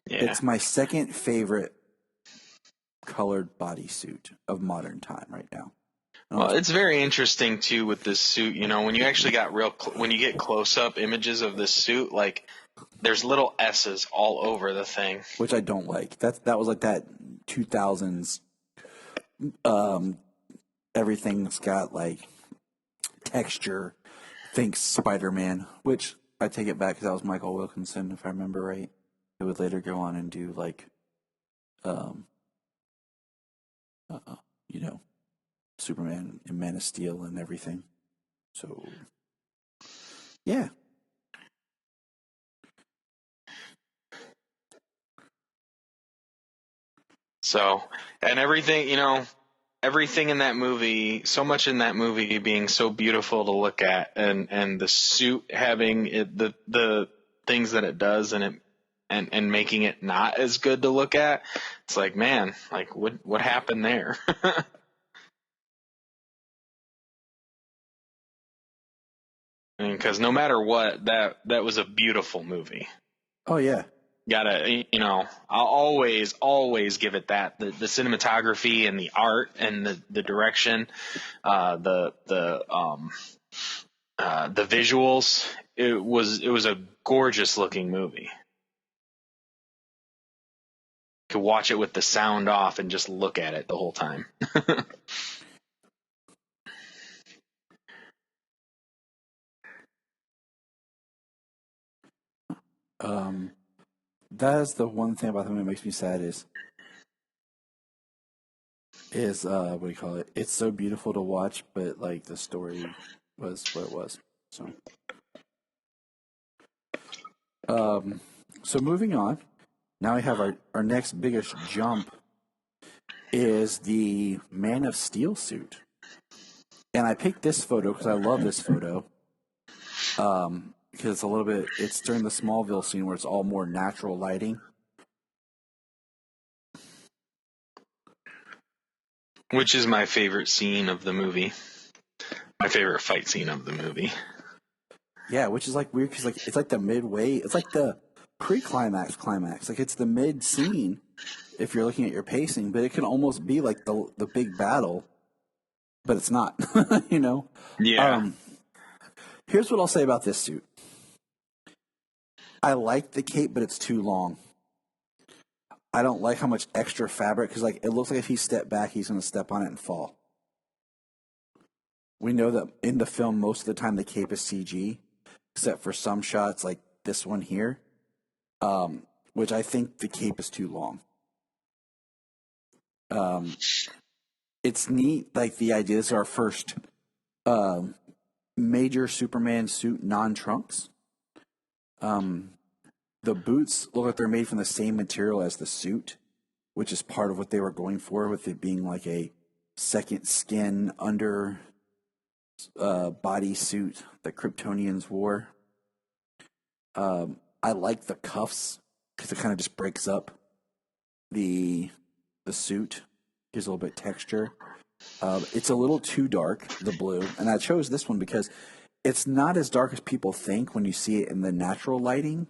S8: Yeah.
S7: It's my second favorite colored bodysuit of modern time right now.
S8: Well, it's very interesting too with this suit. You know, when you actually got when you get close-up images of this suit, like there's little S's all over the thing,
S7: which I don't like. That was like that 2000s. Everything's got like texture. Think Spider-Man, which I take it back because that was Michael Wilkinson, if I remember right. It would later go on and do like, you know, Superman and Man of Steel and everything. So, yeah.
S8: So, and everything, you know, everything in that movie, so much in that movie being so beautiful to look at, and the suit having the things that it does and making it not as good to look at. It's like, man, like what happened there? I mean, because no matter what, that was a beautiful movie.
S7: Oh yeah.
S8: Gotta, you know, I'll always give it that. The cinematography and the art and the direction, the visuals. It was a gorgeous looking movie. You could watch it with the sound off and just look at it the whole time.
S7: That is the one thing about the movie that makes me sad is what do you call it? It's so beautiful to watch, but like the story was what it was. So moving on. Now we have our next biggest jump is the Man of Steel suit. And I picked this photo because I love this photo. Because it's during the Smallville scene where it's all more natural lighting.
S8: Which is my favorite scene of the movie. My favorite fight scene of the movie.
S7: Yeah, which is like weird because like it's like the midway. It's like the pre-climax. Like it's the mid scene if you're looking at your pacing, but it can almost be like the big battle, but it's not. You know.
S8: Yeah.
S7: Here's what I'll say about this suit. I like the cape, but it's too long. I don't like how much extra fabric, because like it looks like if he stepped back, he's going to step on it and fall. We know that in the film, most of the time the cape is CG, except for some shots like this one here, which I think the cape is too long. It's neat, like the idea is our first major Superman suit non-trunks. The boots look like they're made from the same material as the suit, which is part of what they were going for, with it being like a second skin under body suit that Kryptonians wore. I like the cuffs because it kind of just breaks up the suit, gives a little bit of texture. It's a little too dark, the blue, and I chose this one because it's not as dark as people think when you see it in the natural lighting.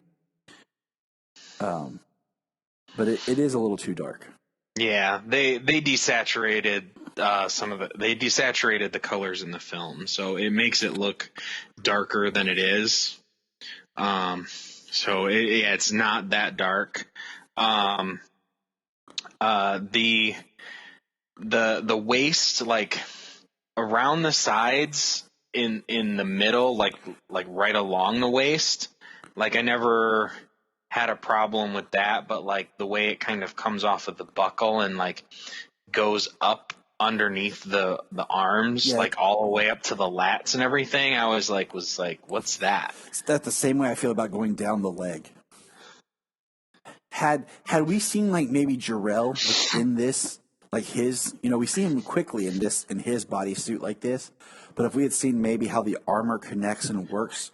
S7: But it is a little too dark.
S8: Yeah, they desaturated they desaturated the colors in the film, so it makes it look darker than it is. So it's not that dark. The waist, like around the sides, in the middle, like right along the waist, like I never had a problem with that, but like the way it kind of comes off of the buckle and like goes up underneath the arms,
S7: Yeah.
S8: like all the way up to the lats and everything, I was like, what's that?
S7: It's that the same way I feel about going down the leg. Had we seen like maybe Jarrell in this, like his, we see him quickly in his bodysuit like this, but if we had seen maybe how the armor connects and works,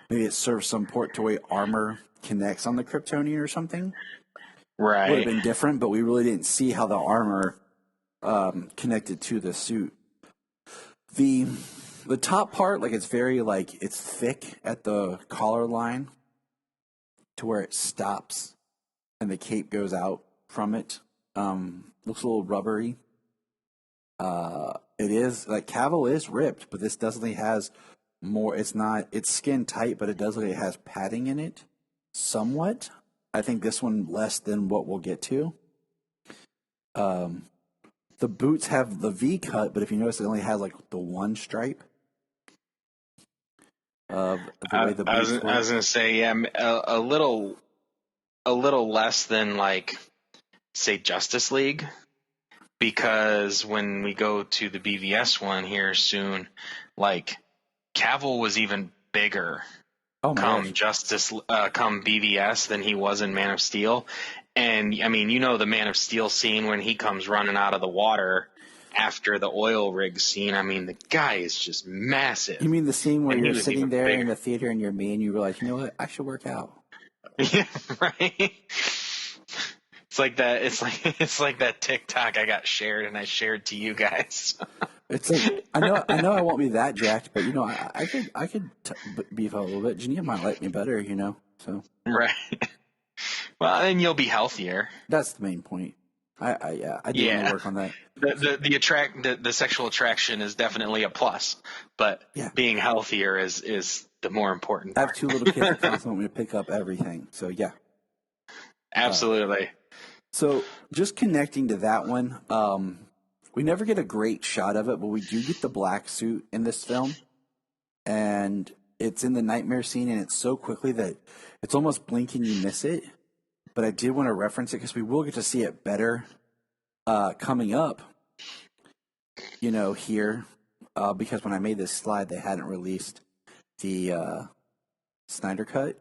S7: maybe it serves some port to way armor connects on the Kryptonian or something, would have
S8: Right.
S7: been different. But we really didn't see how the armor connected to the suit. The top part, like it's very like it's thick at the collar line to where it stops and the cape goes out from it. Looks a little rubbery. It is like Cavill is ripped, but this definitely has more. It's skin tight, but it does look like it has padding in it somewhat. I think this one less than what we'll get to. The boots have the V cut, but if you notice, it only has like the one stripe. Of the way the
S8: I
S7: boots
S8: was
S7: work.
S8: gonna say, yeah, a little less than like say Justice League, because when we go to the BVS one here soon, like Cavill was even bigger
S7: Oh my
S8: come
S7: gosh.
S8: come BVS than he was in Man of Steel. And I mean, the Man of Steel scene when he comes running out of the water after the oil rig scene. I mean, the guy is just massive.
S7: You mean the scene where
S8: And he
S7: you're
S8: was
S7: sitting
S8: even
S7: there in
S8: bigger.
S7: the theater and you're me and you realize, you know what, I should work out.
S8: Yeah, right. It's like that. It's like that TikTok I got shared and I shared to you guys.
S7: It's like I know I won't be that jacked, but I could beef up a little bit. Janine might like me better, So
S8: Right. Well, then you'll be healthier.
S7: that's the main point. I do want to work on that.
S8: The sexual attraction is definitely a plus, but
S7: Yeah.
S8: being healthier is the more important
S7: I have
S8: part.
S7: 2 little kids that constantly want me to pick up everything. So yeah.
S8: Absolutely.
S7: So just connecting to that one, we never get a great shot of it, but we do get the black suit in this film, and it's in the nightmare scene, and it's so quickly that it's almost blink and you miss it. But I did want to reference it because we will get to see it better coming up, here, because when I made this slide, they hadn't released the Snyder cut,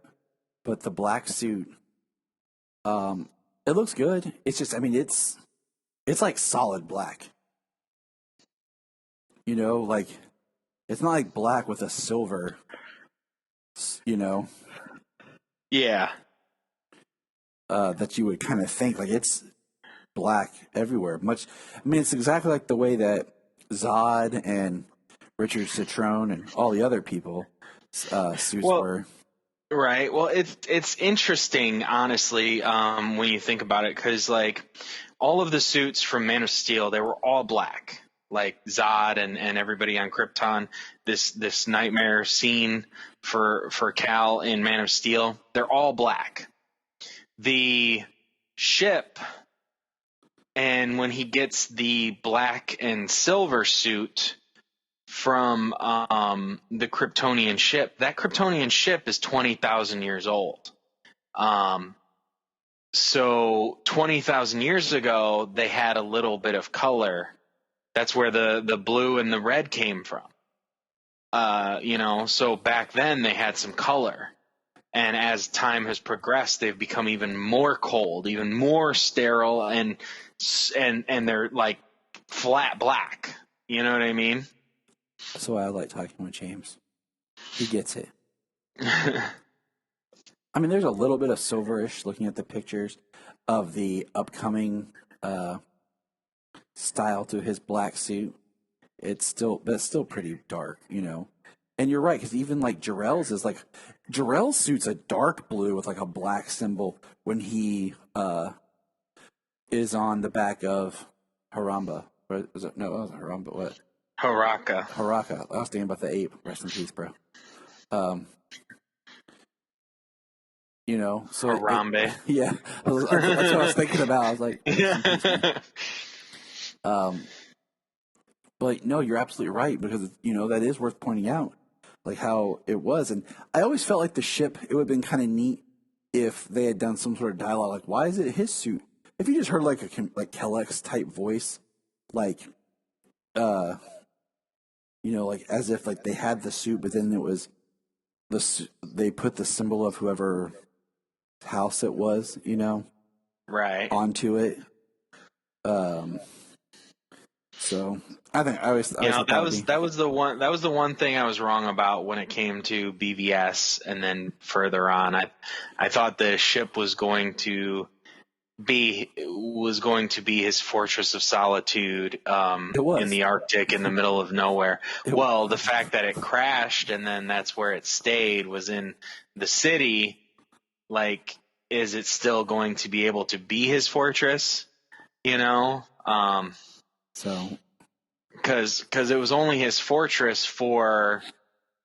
S7: but the black suit, it looks good. It's just, it's like solid black. Like it's not like black with a silver.
S8: Yeah.
S7: That you would kind of think like it's black everywhere. It's exactly like the way that Zod and Richard Citrone and all the other people suits were.
S8: Right. Well, it's interesting, honestly, when you think about it, because like all of the suits from Man of Steel, they were all black. Like Zod and everybody on Krypton, this nightmare scene for Cal in Man of Steel, they're all black. The ship, and when he gets the black and silver suit from the Kryptonian ship, that Kryptonian ship is 20,000 years old. So 20,000 years ago, they had a little bit of color. That's where the blue and the red came from. So back then they had some color. And as time has progressed, they've become even more cold, even more sterile, and they're like flat black. You know what I mean?
S7: That's why I like talking with James. He gets it. There's a little bit of silverish looking at the pictures of the upcoming style to his black suit. That's still pretty dark, And you're right, because even like Jarrell's suit's a dark blue with like a black symbol when he is on the back of Haramba. Or was it? No, it wasn't Haramba. What?
S8: Haraka.
S7: Haraka. I was thinking about the ape. Rest in peace, bro. You know, so
S8: Harambe.
S7: Yeah, that's what I was thinking about. I was like, rest in peace, man. But no, you're absolutely right, because you know that is worth pointing out, like how it was. And I always felt like the ship, it would have been kind of neat if they had done some sort of dialogue, like why is it his suit? If you just heard like a like Kellex type voice, like you know, like as if like they had the suit, but then it was they put the symbol of whoever house it was, you know,
S8: Right.
S7: onto it. So I think I always
S8: You know,
S7: thought
S8: that was the one thing I was wrong about when it came to BVS, and then further on, I thought the ship was going to be his fortress of solitude
S7: It was.
S8: in the Arctic in the middle of nowhere. Well, the fact that it crashed and then that's where it stayed was in the city. Like, is it still going to be able to be his fortress? You know,
S7: so.
S8: because it was only his fortress for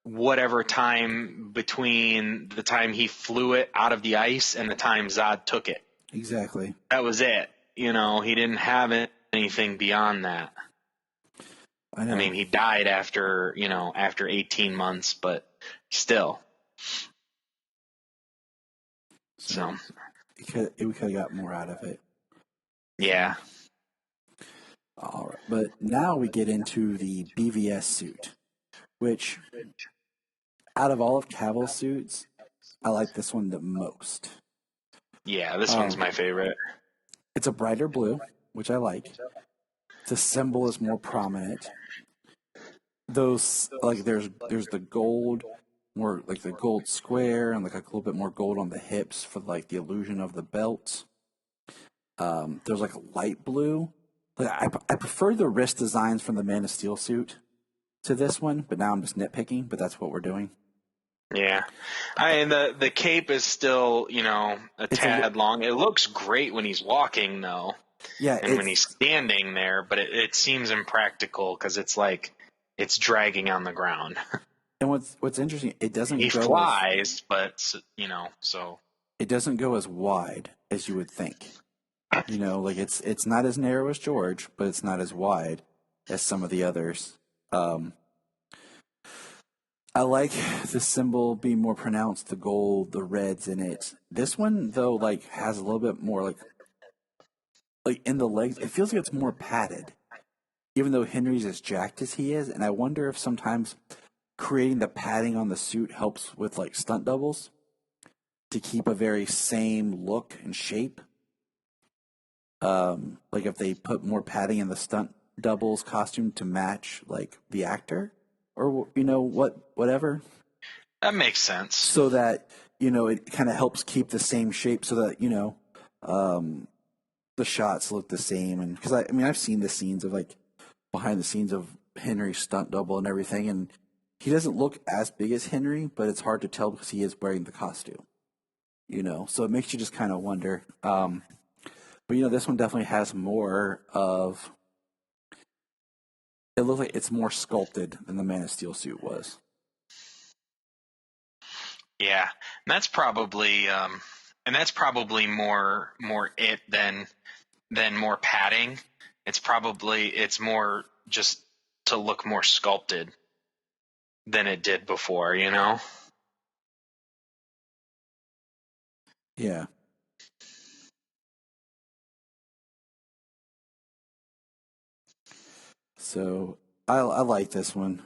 S8: whatever time between the time he flew it out of the ice and the time Zod took it.
S7: Exactly.
S8: That was it. You know, he didn't have anything beyond that.
S7: I know.
S8: I mean, he died after 18 months, but still. So
S7: we could have got more out of it.
S8: yeah.
S7: All right. But now we get into the BVS suit, which out of all of Cavill's suits, I like this one the most.
S8: Yeah, this one's my favorite.
S7: It's a brighter blue, which I like. The symbol is more prominent. Those like there's the gold, more like the gold square, and like a little bit more gold on the hips for like the illusion of the belt. There's like a light blue. Like I prefer the wrist designs from the Man of Steel suit to this one, but now I'm just nitpicking. But that's what we're doing.
S8: Yeah. The cape is still, a tad long. It looks great when he's walking, though.
S7: Yeah.
S8: And when he's standing there, but it seems impractical because it's like it's dragging on the ground.
S7: And what's interesting, it doesn't
S8: He
S7: go
S8: flies, but, so.
S7: It doesn't go as wide as you would think. You know, like it's not as narrow as George, but it's not as wide as some of the others. I like the symbol being more pronounced, the gold, the reds in it. This one, though, like has a little bit more like in the legs. It feels like it's more padded, even though Henry's as jacked as he is. And I wonder if sometimes creating the padding on the suit helps with like stunt doubles to keep a very same look and shape. Like if they put more padding in the stunt doubles costume to match like the actor. Or whatever.
S8: That makes sense.
S7: So that it kind of helps keep the same shape, so that the shots look the same. And because I've seen the scenes of like behind the scenes of Henry's stunt double and everything, and he doesn't look as big as Henry, but it's hard to tell because he is wearing the costume. So it makes you just kind of wonder. But this one definitely has more of. It looks like it's more sculpted than the Man of Steel suit was.
S8: Yeah, and that's probably more it than more padding. It's more just to look more sculpted than it did before.
S7: Yeah. So I like this one.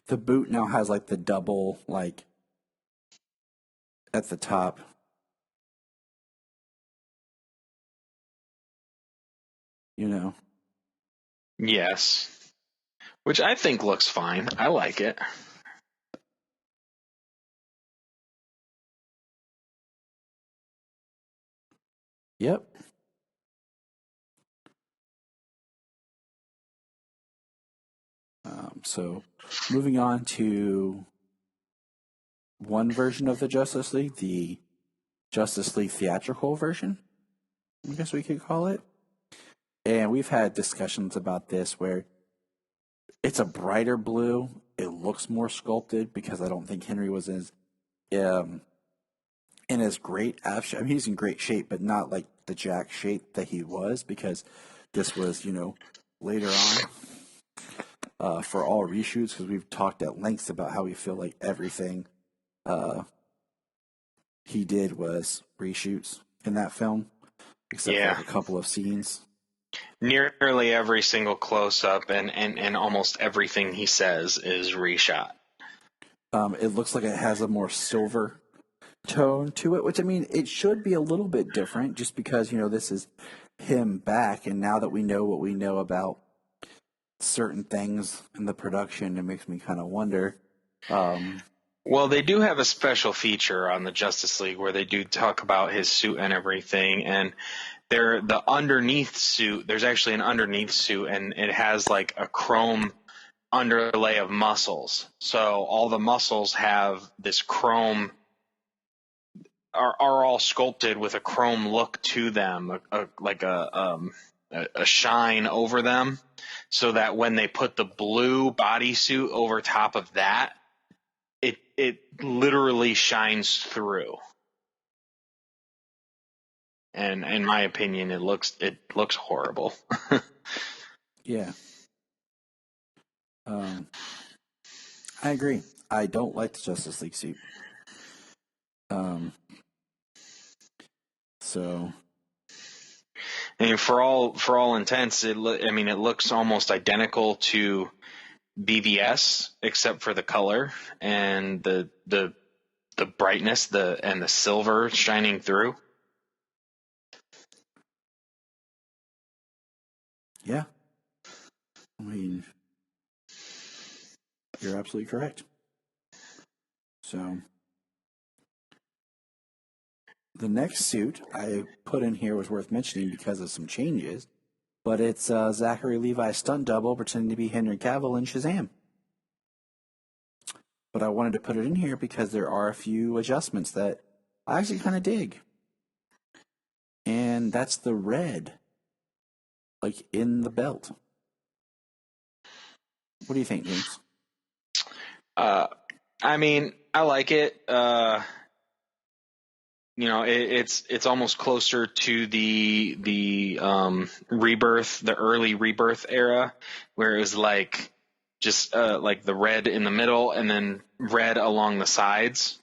S7: The boot now has like the double like at the top.
S8: Yes, which I think looks fine. I like it.
S7: Yep. So moving on to one version of the Justice League, the Justice League theatrical version. I guess we could call it. And we've had discussions about this where it's a brighter blue. It looks more sculpted because I don't think Henry was in his great shape. I mean, he's in great shape, but not like the jack shape that he was, because this was, later on for all reshoots, because we've talked at length about how we feel like everything he did was reshoots in that film, except for like a couple of scenes.
S8: Nearly every single close-up and almost everything he says is reshot.
S7: It looks like it has a more silver tone to it, which, I mean, it should be a little bit different just because, this is him back, and now that we know what we know about certain things in the production, it makes me kind of wonder.
S8: Well, they do have a special feature on the Justice League where they do talk about his suit and everything, and the underneath suit, there's actually an underneath suit, and it has like a chrome underlay of muscles. So all the muscles have this chrome, are all sculpted with a chrome look to them, like a shine over them, so that when they put the blue bodysuit over top of that, it literally shines through. And in my opinion, it looks horrible.
S7: Yeah. I agree. I don't like the Justice League suit. So,
S8: And for all intents, it looks almost identical to BVS, except for the color and the brightness, and the silver shining through.
S7: yeah. I mean, you're absolutely correct. So, the next suit I put in here was worth mentioning because of some changes, but it's Zachary Levi's stunt double pretending to be Henry Cavill in Shazam. But I wanted to put it in here because there are a few adjustments that I actually kind of dig. And that's the red, like in the belt. What do you think, James?
S8: I mean, I like it. It's almost closer to the Rebirth, the early Rebirth era, where it was like just like the red in the middle and then red along the sides.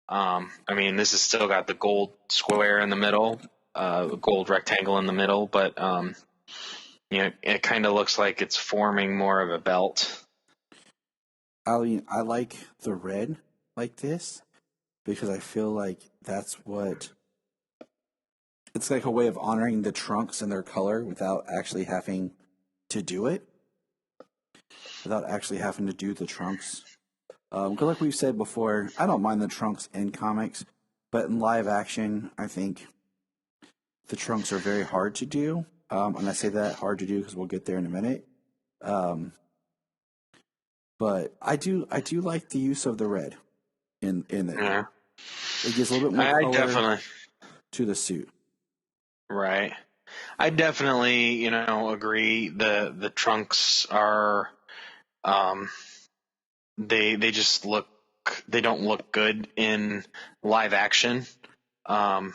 S8: I mean, this has still got the gold square in the middle, gold rectangle in the middle, but it kind of looks like it's forming more of a belt.
S7: I mean, I like the red like this because I feel like that's it's like a way of honoring the trunks and their color without actually having to do it. Without actually having to do the trunks. Because like we've said before, I don't mind the trunks in comics, but in live action, I think the trunks are very hard to do. And I say that hard to do because we'll get there in a minute. But I do like the use of the red in there.
S8: Yeah.
S7: It gives a little bit more color
S8: definitely to
S7: the suit.
S8: Right. I definitely, agree. The trunks are, they don't look good in live action. I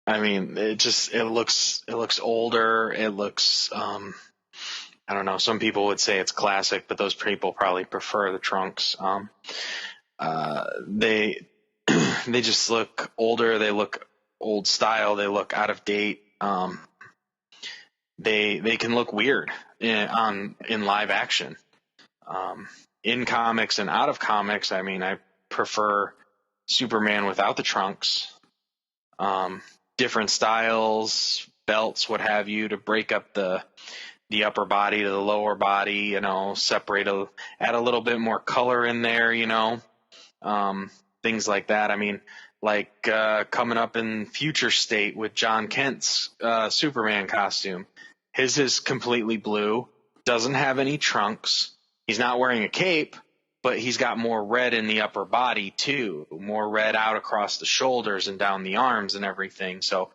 S8: mean, it looks older. It looks, I don't know. Some people would say it's classic, but those people probably prefer the trunks. They just look older. They look old style. They look out of date. They can look weird in live action. In comics and out of comics, I mean, I prefer Superman without the trunks. Different styles, belts, what have you, to break up the upper body to the lower body, separate, add a little bit more color in there, things like that. I mean, like coming up in Future State with John Kent's Superman costume. His is completely blue, doesn't have any trunks. He's not wearing a cape, but he's got more red in the upper body too, more red out across the shoulders and down the arms and everything. So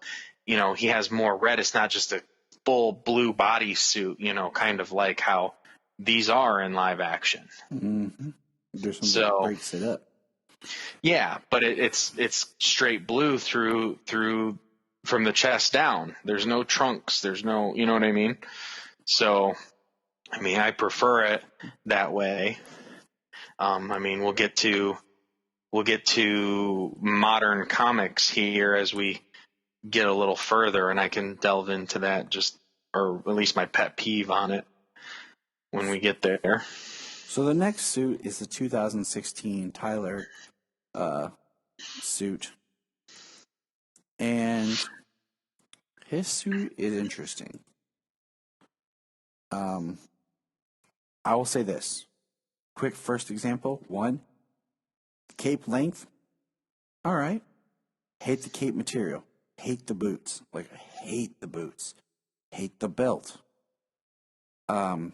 S8: he has more red. It's not just a full blue bodysuit, kind of like how these are in live action.
S7: Mm-hmm. There's something that breaks it up.
S8: Yeah, but it's straight blue through from the chest down. There's no trunks. There's no, you know what I mean? So, I mean, I prefer it that way. I mean, we'll get to modern comics here as we get a little further, and I can delve into that or at least my pet peeve on it when we get there.
S7: So the next suit is the 2016 Tyler suit, and his suit is interesting. I will say this. Quick first example. 1, cape length. All right. Hate the cape material. Hate the boots. Like, I hate the boots. Hate the belt. I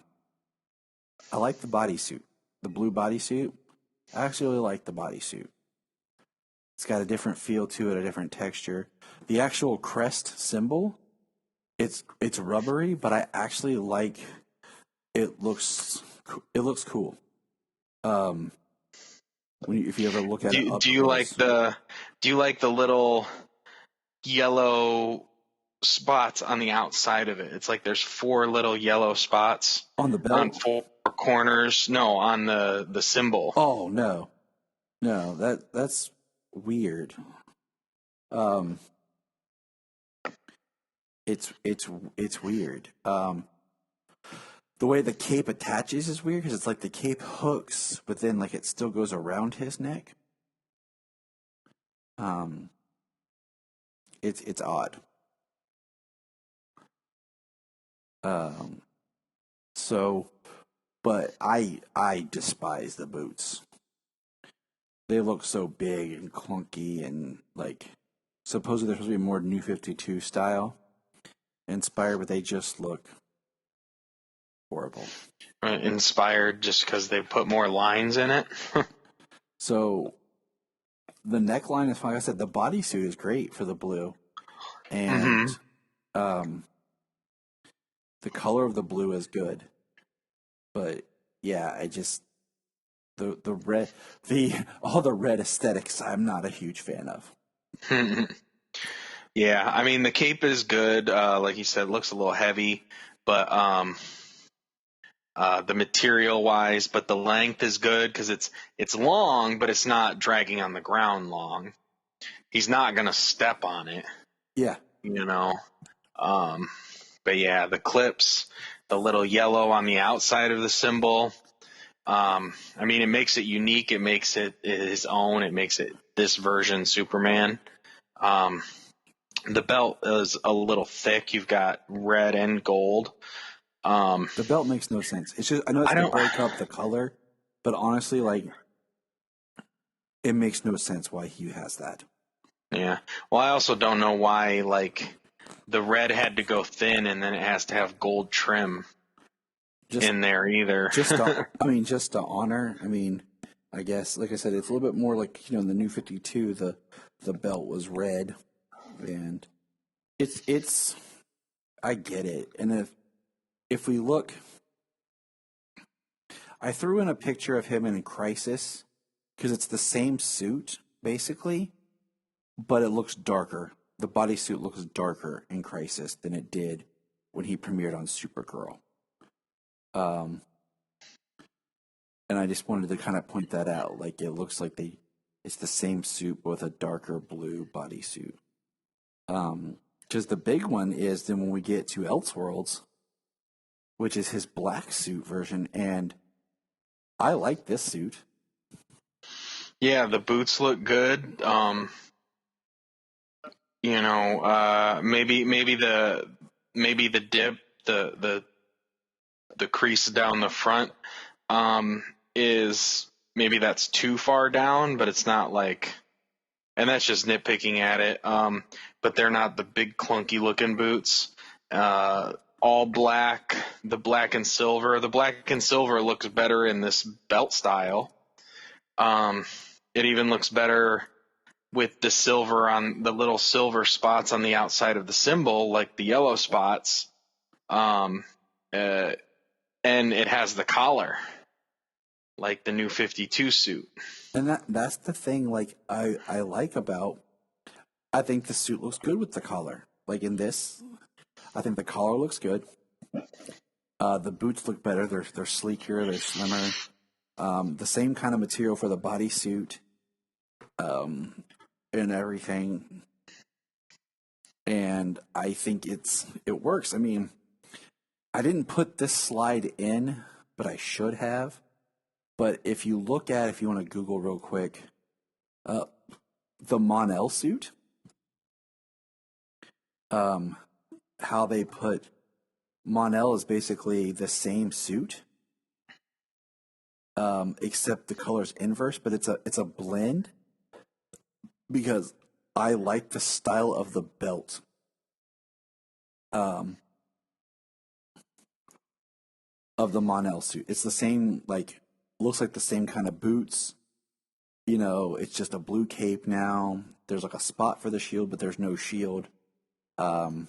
S7: like the bodysuit. The blue bodysuit. I actually really like the bodysuit. It's got a different feel to it, a different texture. The actual crest symbol, it's rubbery, but I actually like it. Looks cool. If you ever look at it up
S8: do you like the little yellow spots on the outside of it? It's like there's 4 little yellow spots
S7: on the belt,
S8: on 4 corners. No, on the symbol.
S7: Oh no, that's weird. It's weird. The way the cape attaches is weird because it's like the cape hooks, but then like it still goes around his neck. It's odd. But I despise the boots. They look so big and clunky and like supposedly they're supposed to be more New 52 style inspired, but they just look horrible.
S8: Inspired just because they put more lines in it.
S7: So the neckline is, like I said, the bodysuit is great for the blue, and the color of the blue is good. But yeah, I just the red, all the red aesthetics, I'm not a huge fan of.
S8: Yeah, I mean the cape is good. Like you said, it looks a little heavy, but the material wise, but the length is good because it's long, but it's not dragging on the ground long. He's not gonna step on it.
S7: Yeah,
S8: But yeah, the clips, the little yellow on the outside of the symbol. I mean, it makes it unique. It makes it his own. It makes it this version Superman. The belt is a little thick. You've got red and gold.
S7: The belt makes no sense. It's just, I know it's going to break up the color, but honestly, like, it makes no sense why he has that.
S8: Yeah. Well, I also don't know why, like, the red had to go thin and then it has to have gold trim in there either.
S7: just to honor. I mean, I guess, like I said, it's a little bit more like, in the New 52, the belt was red, and it's I get it. And if we look, I threw in a picture of him in Crisis because it's the same suit basically, but it looks darker. The bodysuit looks darker in Crisis than it did when he premiered on Supergirl. And I just wanted to kind of point that out. Like, it looks like it's the same suit with a darker blue bodysuit. Because the big one is then when we get to Elseworlds, which is his black suit version, and I like this suit.
S8: Yeah, the boots look good. Maybe the dip, the crease down the front, is maybe that's too far down, but it's not like, and that's just nitpicking at it. But they're not the big clunky looking boots. All black, the black and silver. The black and silver looks better in this belt style. It even looks better with the silver on the little silver spots on the outside of the symbol, like the yellow spots. And it has the collar, like the new 52 suit.
S7: And that's the thing, like, I like about, I think the suit looks good with the collar. Like in this, I think the collar looks good. The boots look better. They're sleeker. They're slimmer. The same kind of material for the bodysuit, and everything. And I think it works. I mean, I didn't put this slide in, but I should have. But if you want to Google real quick, the Mon-El suit, how they put Mon-El is basically the same suit, except the color's inverse, but it's a blend because I like the style of the belt. Of the Mon-El suit. It's the same, like, looks like the same kind of boots. You know, it's just a blue cape now. There's like a spot for the shield, but there's no shield. You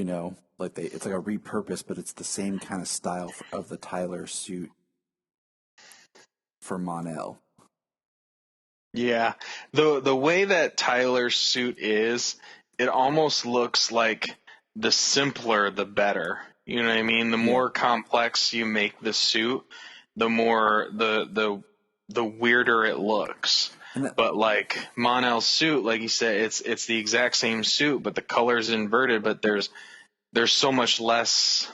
S7: know, like it's like a repurpose, but it's the same kind of style of the Tyler suit for Mon-El.
S8: Yeah, the way that Tyler's suit is, it almost looks like the simpler the better. You know what I mean? The more complex you make the suit, the more the weirder it looks. But like Mon-El's suit, like you said, it's the exact same suit, but the color's inverted. But there's so much less.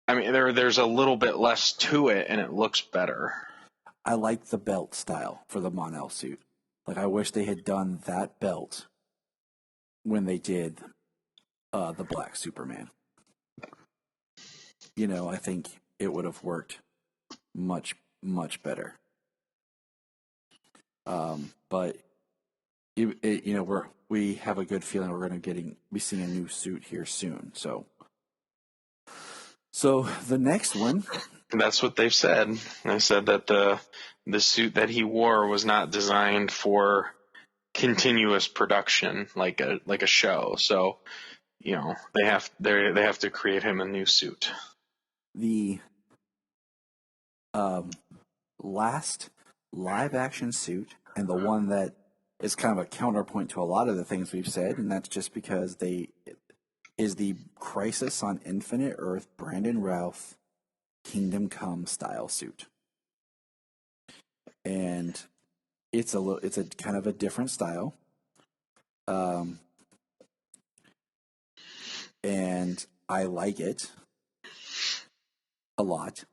S8: I mean, there's a little bit less to it, and it looks better.
S7: I like the belt style for the Mon-El suit. Like, I wish they had done that belt when they did the Black Superman. You know, I think it would have worked much, much better. But you know, we have a good feeling we're going to be seeing a new suit here soon. So the next one.
S8: That's what they've said. They said that the suit that he wore was not designed for continuous production like a show. So, you know, they have to create him a new suit.
S7: The last live action suit, and the one that is kind of a counterpoint to a lot of the things we've said, and that's just because is the Crisis on Infinite Earth Brandon Routh Kingdom Come style suit. And it's a kind of a different style. And I like it a lot.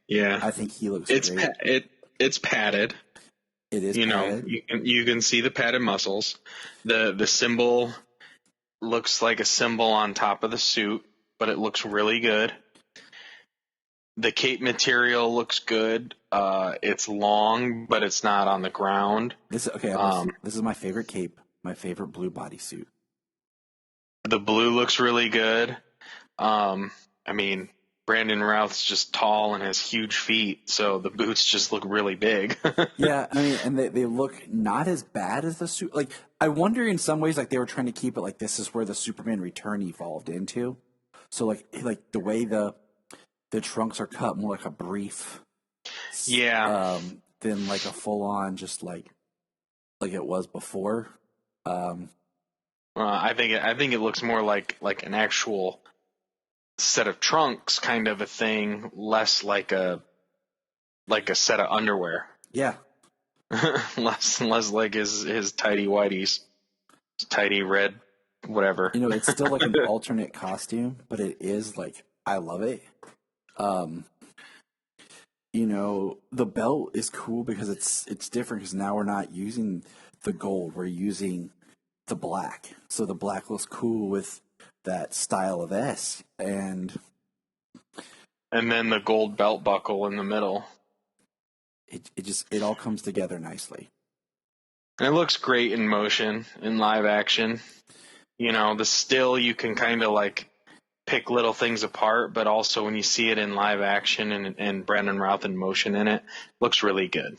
S8: Yeah,
S7: I think he looks
S8: great. It's padded.
S7: It is.
S8: You
S7: padded.
S8: know, you can see the padded muscles. The symbol looks like a symbol on top of the suit, but it looks really good. The cape material looks good. It's long, but it's not on the ground.
S7: This is my favorite cape. My favorite blue bodysuit.
S8: The blue looks really good. I mean, Brandon Routh's just tall and has huge feet, so the boots just look really big.
S7: Yeah, I mean, and they look not as bad as the suit. Like, I wonder in some ways, like, they were trying to keep it like this is where the Superman Return evolved into. So, like the way the trunks are cut, more like a brief.
S8: Yeah.
S7: Than like a full on, just like it was before.
S8: I think it looks more like an actual set of trunks kind of a thing, less like a set of underwear.
S7: Yeah.
S8: less like his tidy whities, tidy red, whatever.
S7: You know, it's still like an alternate costume, but it is like, I love it. You know, the belt is cool because it's different because now we're not using the gold, we're using the black. So the black looks cool with that style of S, and
S8: then the gold belt buckle in the middle.
S7: It all comes together nicely.
S8: And it looks great in motion, in live action. You know, the still you can kind of like pick little things apart, but also when you see it in live action and Brandon Routh in motion in it, looks really good.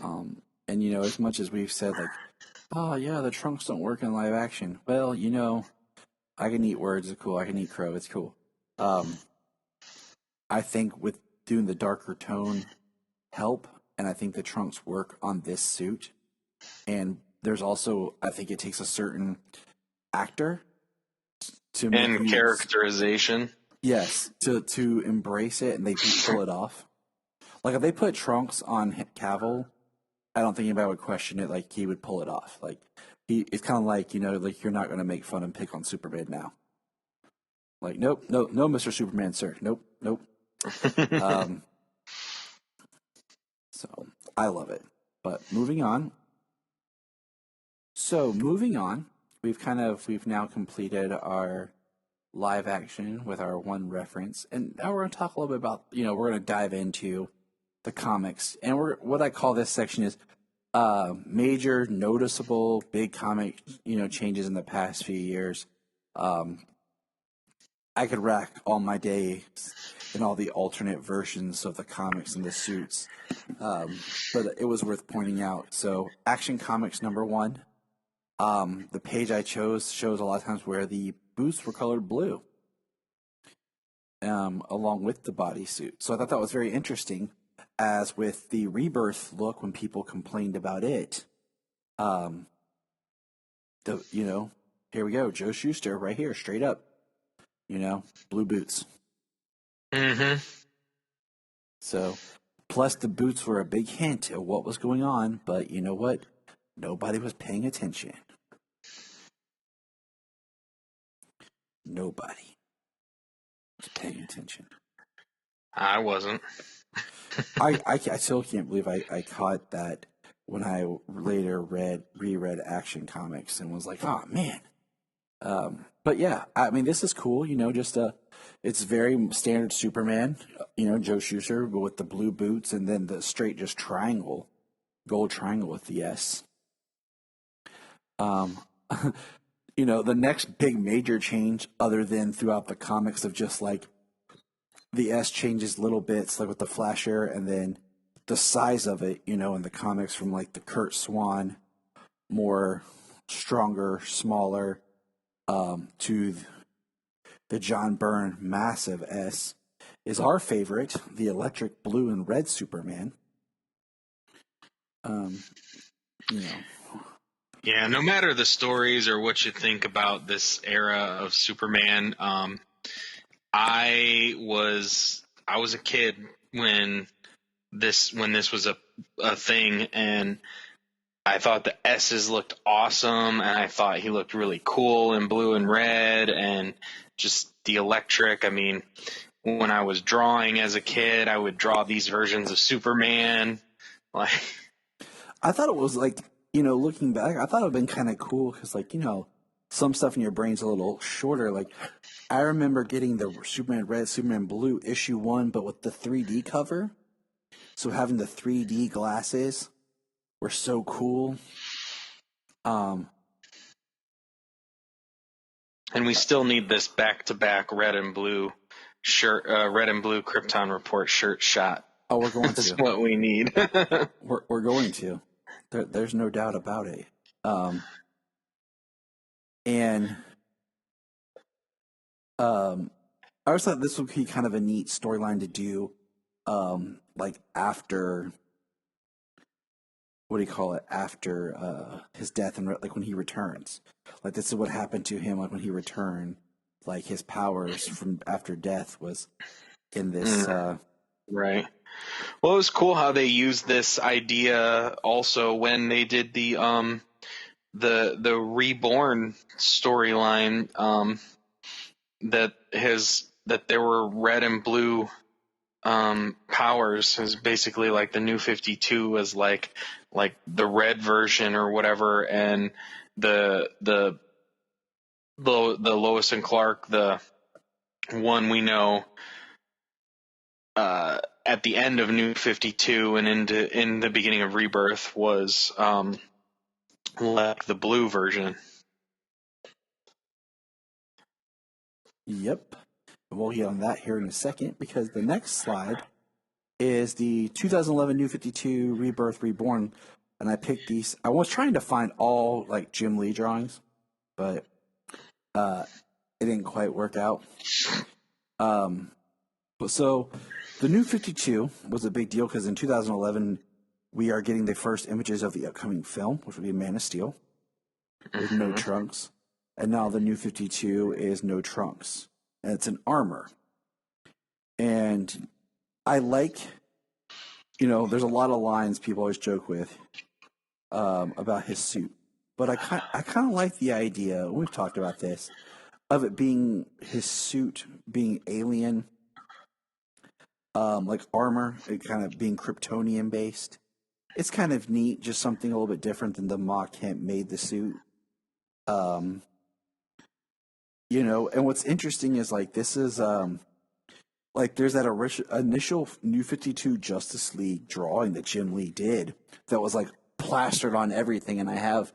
S7: And as much as we've said like, oh yeah, the trunks don't work in live action. Well, I can eat words, it's cool. I can eat crow, it's cool. I think with doing the darker tone help, and I think the trunks work on this suit. And there's also, I think it takes a certain actor to make
S8: And characterization.
S7: Yes, to embrace it, and they do pull it off. Like if they put trunks on Cavill, I don't think anybody would question it. Like he would pull it off. Like it's kind of like like you're not going to make fun and pick on Superman now. Like nope, no, Mr. Superman, sir, nope. So I love it. But moving on. We've now completed our live action with our one reference, and now we're going to talk a little bit about we're going to dive into the comics, and what I call this section is major noticeable big comic changes in the past few years. I could rack all my days in all the alternate versions of the comics and the suits, but it was worth pointing out. So Action Comics #1, the page I chose shows a lot of times where the boots were colored blue, along with the bodysuit. So I thought that was very interesting. As with the Rebirth look, when people complained about it, here we go, Joe Shuster right here, straight up, blue boots.
S8: Mm-hmm.
S7: So, plus the boots were a big hint of what was going on, but you know what? Nobody was paying attention. Nobody was paying attention.
S8: I wasn't.
S7: I still can't believe I caught that when I later reread Action Comics and was like, oh man. But yeah, I mean, this is cool, it's very standard Superman, Joe Shuster with the blue boots and then the straight just gold triangle with the S. The next big major change other than throughout the comics of just like the S changes little bits, like with the Flasher, and then the size of it, in the comics from like the Kurt Swan, more stronger, smaller, to the John Byrne massive S, is our favorite, the electric blue and red Superman.
S8: Yeah, no matter the stories or what you think about this era of Superman, I was a kid when this was a thing, and I thought the S's looked awesome, and I thought he looked really cool in blue and red, and just the electric. I mean, when I was drawing as a kid, I would draw these versions of Superman. Like,
S7: I thought it was like, looking back, I thought it would have been kind of cool because, like, some stuff in your brain's a little shorter. Like, I remember getting the Superman Red, Superman Blue issue 1, but with the 3D cover. So having the 3D glasses were so cool.
S8: And we still need this back-to-back red and blue Krypton Report shirt shot.
S7: Oh, we're going to.
S8: That's what we need.
S7: We're going to. There's no doubt about it. I always thought this would be kind of a neat storyline to do, like after, what do you call it, after his death and like when he returns. Like this is what happened to him, like when he returned, like his powers from after death was in this.
S8: Right. Well, it was cool how they used this idea also when they did the Reborn storyline, that there were red and blue powers is basically like the New 52 was like the red version or whatever, and the Lois and Clark, the one we know at the end of New 52 and in the beginning of Rebirth was like the blue version.
S7: Yep. And we'll get on that here in a second because the next slide is the 2011 New 52 Rebirth Reborn. And I picked these. I was trying to find all like Jim Lee drawings, but it didn't quite work out. But so the New 52 was a big deal because in 2011 we are getting the first images of the upcoming film, which would be Man of Steel, with no trunks. And now the New 52 is no trunks, and it's an armor. And I like, there's a lot of lines people always joke with about his suit, but I kind of like the idea. We've talked about this of it being his suit being alien, like armor, it kind of being Kryptonian based. It's kind of neat, just something a little bit different than the Ma Kent made the suit. And what's interesting is like this is like there's that initial New 52 Justice League drawing that Jim Lee did that was like plastered on everything, and I have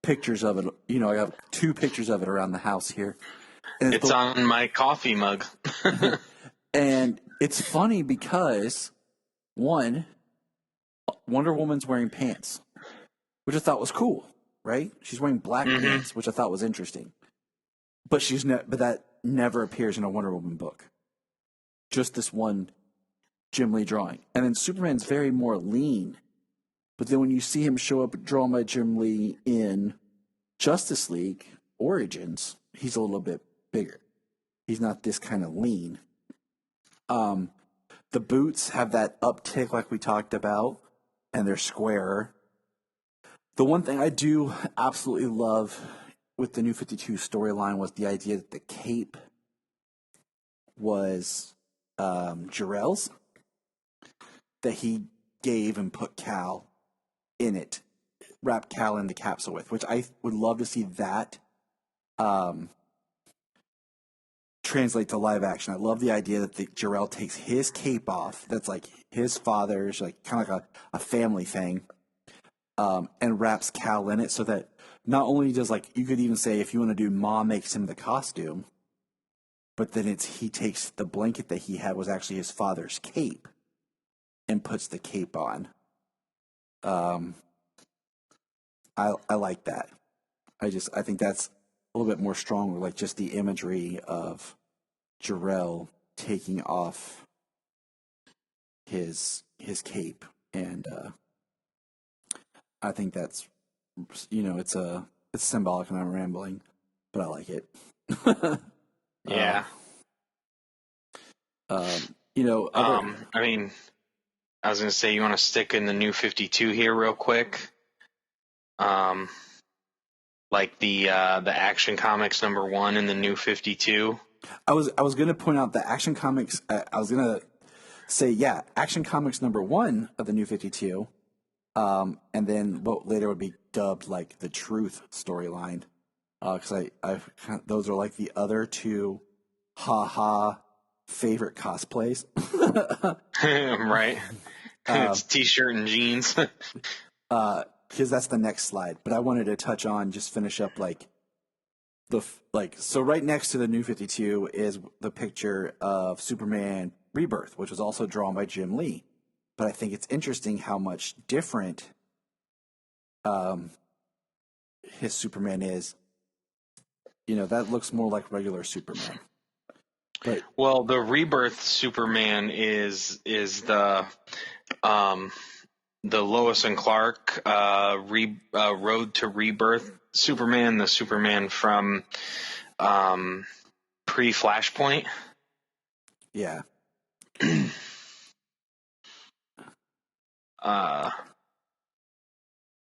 S7: pictures of it. I have 2 pictures of it around the house here. And
S8: it's on my coffee mug.
S7: And it's funny because one, Wonder Woman's wearing pants, which I thought was cool, right? She's wearing black pants, which I thought was interesting. But but that never appears in a Wonder Woman book. Just this one Jim Lee drawing. And then Superman's very more lean. But then when you see him show up drawn by Jim Lee in Justice League Origins, he's a little bit bigger. He's not this kind of lean. The boots have that uptick like we talked about, and they're squarer. The one thing I do absolutely love with the New 52 storyline was the idea that the cape was Jor-El's, that he gave and put Cal in it, wrapped Cal in the capsule with, which I would love to see that translate to live action. I love the idea that Jor-El takes his cape off, that's like his father's, like kind of like a family thing, and wraps Cal in it so that not only does, like, you could even say if you want to do Ma makes him the costume, but then he takes the blanket that he had was actually his father's cape and puts the cape on. I like that. I think that's a little bit more strong, like just the imagery of Jor-El taking off his cape, and I think that's it's symbolic, and I'm rambling, but I like it.
S8: Yeah.
S7: I
S8: mean, I was gonna say, you want to stick in the New 52 here real quick. Like the Action Comics #1 in the New 52.
S7: I was going to point out the Action Comics. I was going to say, Action Comics #1 of the New 52, and then what later would be dubbed like the Truth storyline, because those are like the other 2 favorite cosplays.
S8: Right. It's t-shirt and jeans.
S7: Because that's the next slide. But I wanted to touch on, just finish up so right next to the New 52 is the picture of Superman Rebirth, which was also drawn by Jim Lee. But I think it's interesting how much different his Superman is. That looks more like regular Superman. But,
S8: well, the Rebirth Superman is the Lois and Clark Road to Rebirth Superman, the Superman from pre-Flashpoint.
S7: Yeah.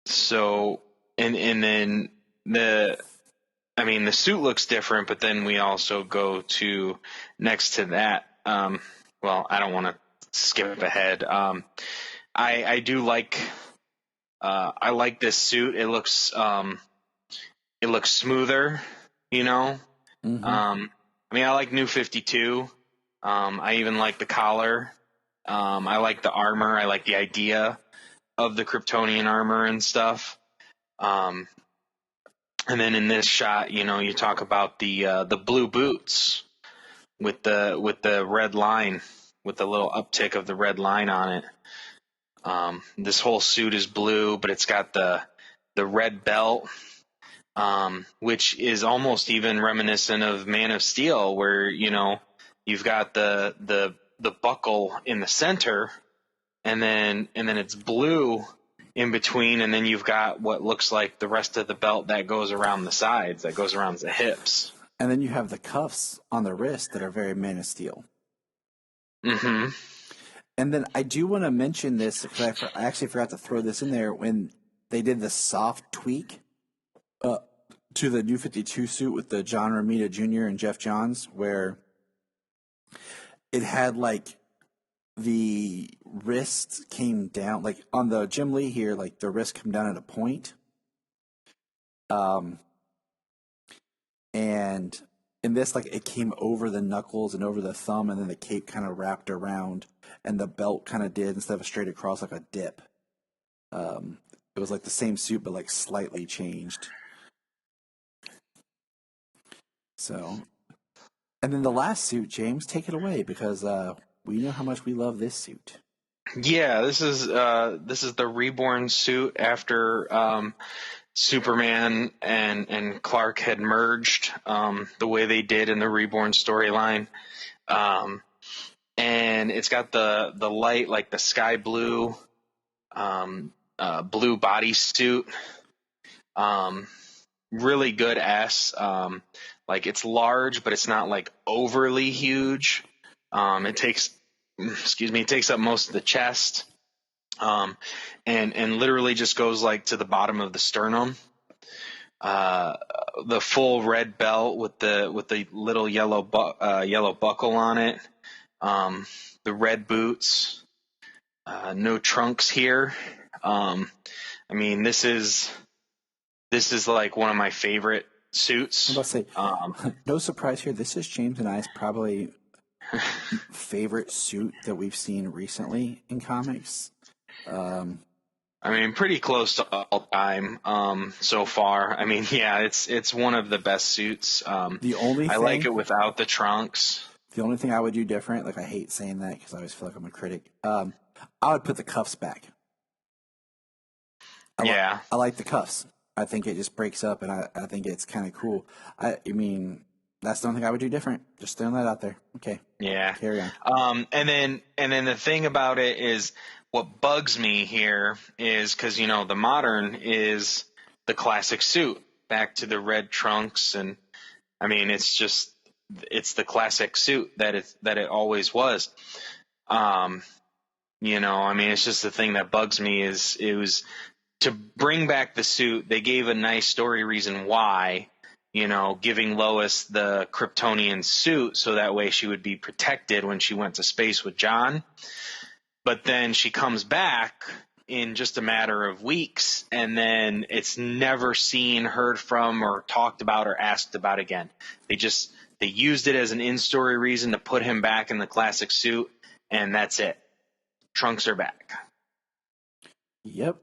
S8: So and then the suit looks different, but then we also go to next to that. Well, I don't want to skip ahead. I do like I like this suit. It looks smoother, Mm-hmm. I like New 52. I even like the collar. I like the armor. I like the idea of the Kryptonian armor and stuff. And then in this shot, you talk about the blue boots, with the red line, with the little uptick of the red line on it. This whole suit is blue, but it's got the red belt, which is almost even reminiscent of Man of Steel, where you've got the buckle in the center, and then it's blue in between, and then you've got what looks like the rest of the belt that goes around the sides, that goes around the hips.
S7: And then you have the cuffs on the wrist that are very Man of Steel.
S8: Mm-hmm.
S7: And then I do want to mention this, because I actually forgot to throw this in there, when they did the soft tweak to the New 52 suit with the John Romita Jr. and Jeff Johns, where it had like the wrist came down, like on the Jim Lee here, like the wrist come down at a point. And in this, like it came over the knuckles and over the thumb, and then the cape kind of wrapped around, and the belt kind of did, instead of a straight across, like a dip. It was like the same suit, but like slightly changed. So, and then the last suit, James, take it away, because we know how much we love this suit.
S8: Yeah, this is the Reborn suit after Superman and Clark had merged, the way they did in the Reborn storyline. And it's got the light, like the sky blue, blue bodysuit. Really good S. Like it's large, but it's not like overly huge. It takes up most of the chest. And literally just goes like to the bottom of the sternum. The full red belt with the little yellow buckle on it. The red boots. No trunks here. I mean, this is like one of my favorite suits.
S7: I'm about to say, no surprise here. This is James and I's probably favorite suit that we've seen recently in comics.
S8: I mean, pretty close to all time so far. I mean, yeah, it's one of the best suits.
S7: The only
S8: I
S7: thing,
S8: like it without the trunks.
S7: The only thing I would do different, like I hate saying that because I always feel like I'm a critic. I would put the cuffs back. I like the cuffs. I think it just breaks up, and I think it's kind of cool. I mean, that's the only thing I would do different. Just throwing that out there. Okay.
S8: Yeah.
S7: Carry on.
S8: And then the thing about it is, what bugs me here is because the modern is the classic suit, back to the red trunks, and I mean it's the classic suit that it always was. I mean it's just the thing that bugs me is it was to bring back the suit. They gave a nice story reason why, giving Lois the Kryptonian suit so that way she would be protected when she went to space with John. But then she comes back in just a matter of weeks, and then it's never seen, heard from, or talked about or asked about again. They used it as an in-story reason to put him back in the classic suit, and that's it. Trunks are back.
S7: Yep.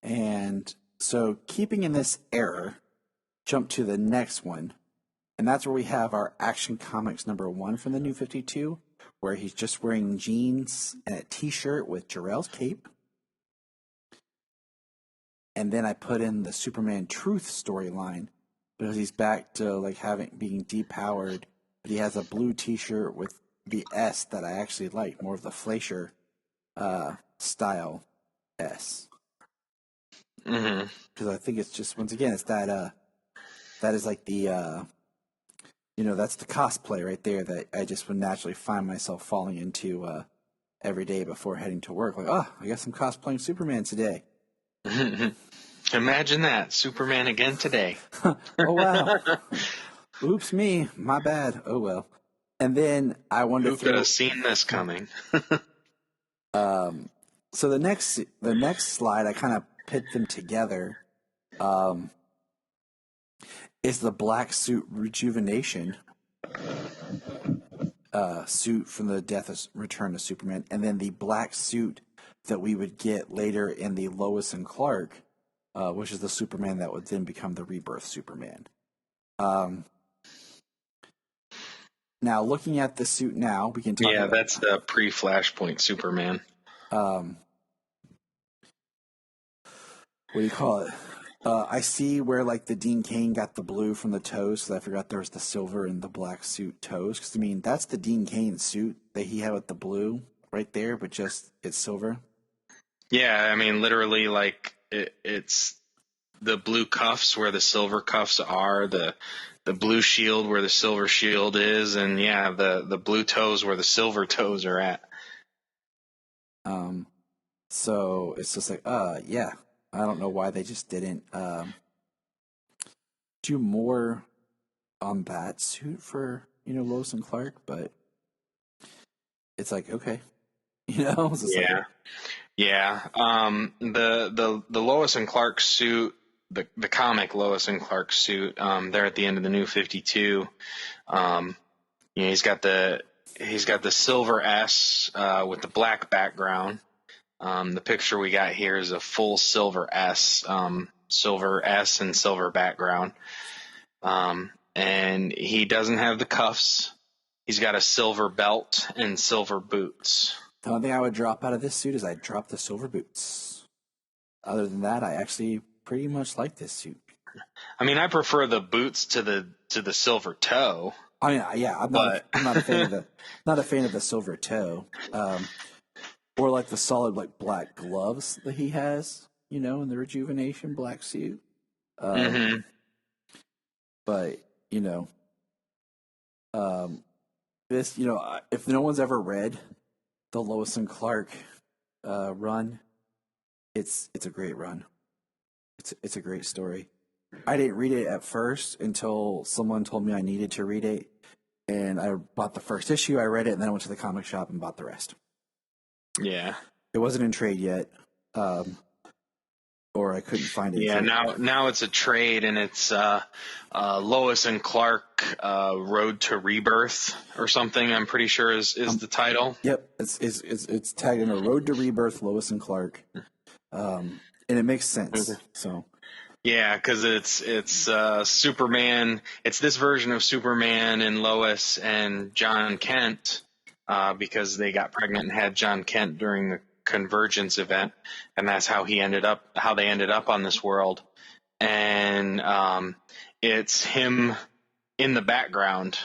S7: And so keeping in this error, jump to the next one, and that's where we have our Action Comics #1 from the New 52, where he's just wearing jeans and a t-shirt with Jor-El's cape. And then I put in the Superman Truth storyline, because he's back to like being depowered, but he has a blue t-shirt with the S that I actually like, more of the Fleischer style S.
S8: Mm-hmm.
S7: Because I think it's just, once again, it's that is like the that's the cosplay right there that I just would naturally find myself falling into every day before heading to work. Like, I guess I'm cosplaying Superman today.
S8: Imagine that. Superman again today.
S7: Oh, wow. Oops, me. My bad. Oh, well. And then I wanted
S8: Who could have seen this coming?
S7: So the next slide, I kind of put them together. Is the black suit rejuvenation suit from the Return of Superman, and then the black suit that we would get later in the Lois and Clark, which is the Superman that would then become the Rebirth Superman. Now, looking at the suit now, we can talk
S8: Yeah,
S7: about
S8: that's the pre-Flashpoint Superman.
S7: what do you call it? I see where like the Dean Cain got the blue from the toes, so I forgot there was the silver in the black suit toes. Because I mean, that's the Dean Cain suit that he had with the blue right there, but just it's silver.
S8: Yeah, I mean, literally, like it's the blue cuffs where the silver cuffs are, the blue shield where the silver shield is, and yeah, the blue toes where the silver toes are at.
S7: So it's just like, yeah. I don't know why they just didn't do more on that suit for, Lois and Clark, but it's like, okay. It's just
S8: Yeah.
S7: like,
S8: Yeah. The Lois and Clark suit, the comic Lois and Clark suit, they're at the end of the New 52. He's got the silver S with the black background. The picture we got here is a full silver S and silver background. And he doesn't have the cuffs. He's got a silver belt and silver boots.
S7: the only thing I would drop out of this suit is I'd drop the silver boots. Other than that, I actually pretty much like this suit.
S8: I mean, I prefer the boots to the silver toe.
S7: I mean, yeah, I'm not a fan of not a fan of the silver toe. Or like the solid like black gloves that he has, in the Rejuvenation black suit. But this, if no one's ever read the Lois and Clark run, it's a great run. It's a great story. I didn't read it at first until someone told me I needed to read it, and I bought the first issue. I read it, and then I went to the comic shop and bought the rest.
S8: Yeah.
S7: It wasn't in trade yet, or I couldn't find it.
S8: Yeah, now it's a trade, and it's Lois and Clark Road to Rebirth or something. I'm pretty sure is the title.
S7: Yep, it's tagged in a Road to Rebirth, Lois and Clark, and it makes sense. So.
S8: Yeah, because it's Superman. It's this version of Superman and Lois and John Kent, because they got pregnant and had John Kent during the Convergence event, and that's how they ended up on this world. And it's him in the background.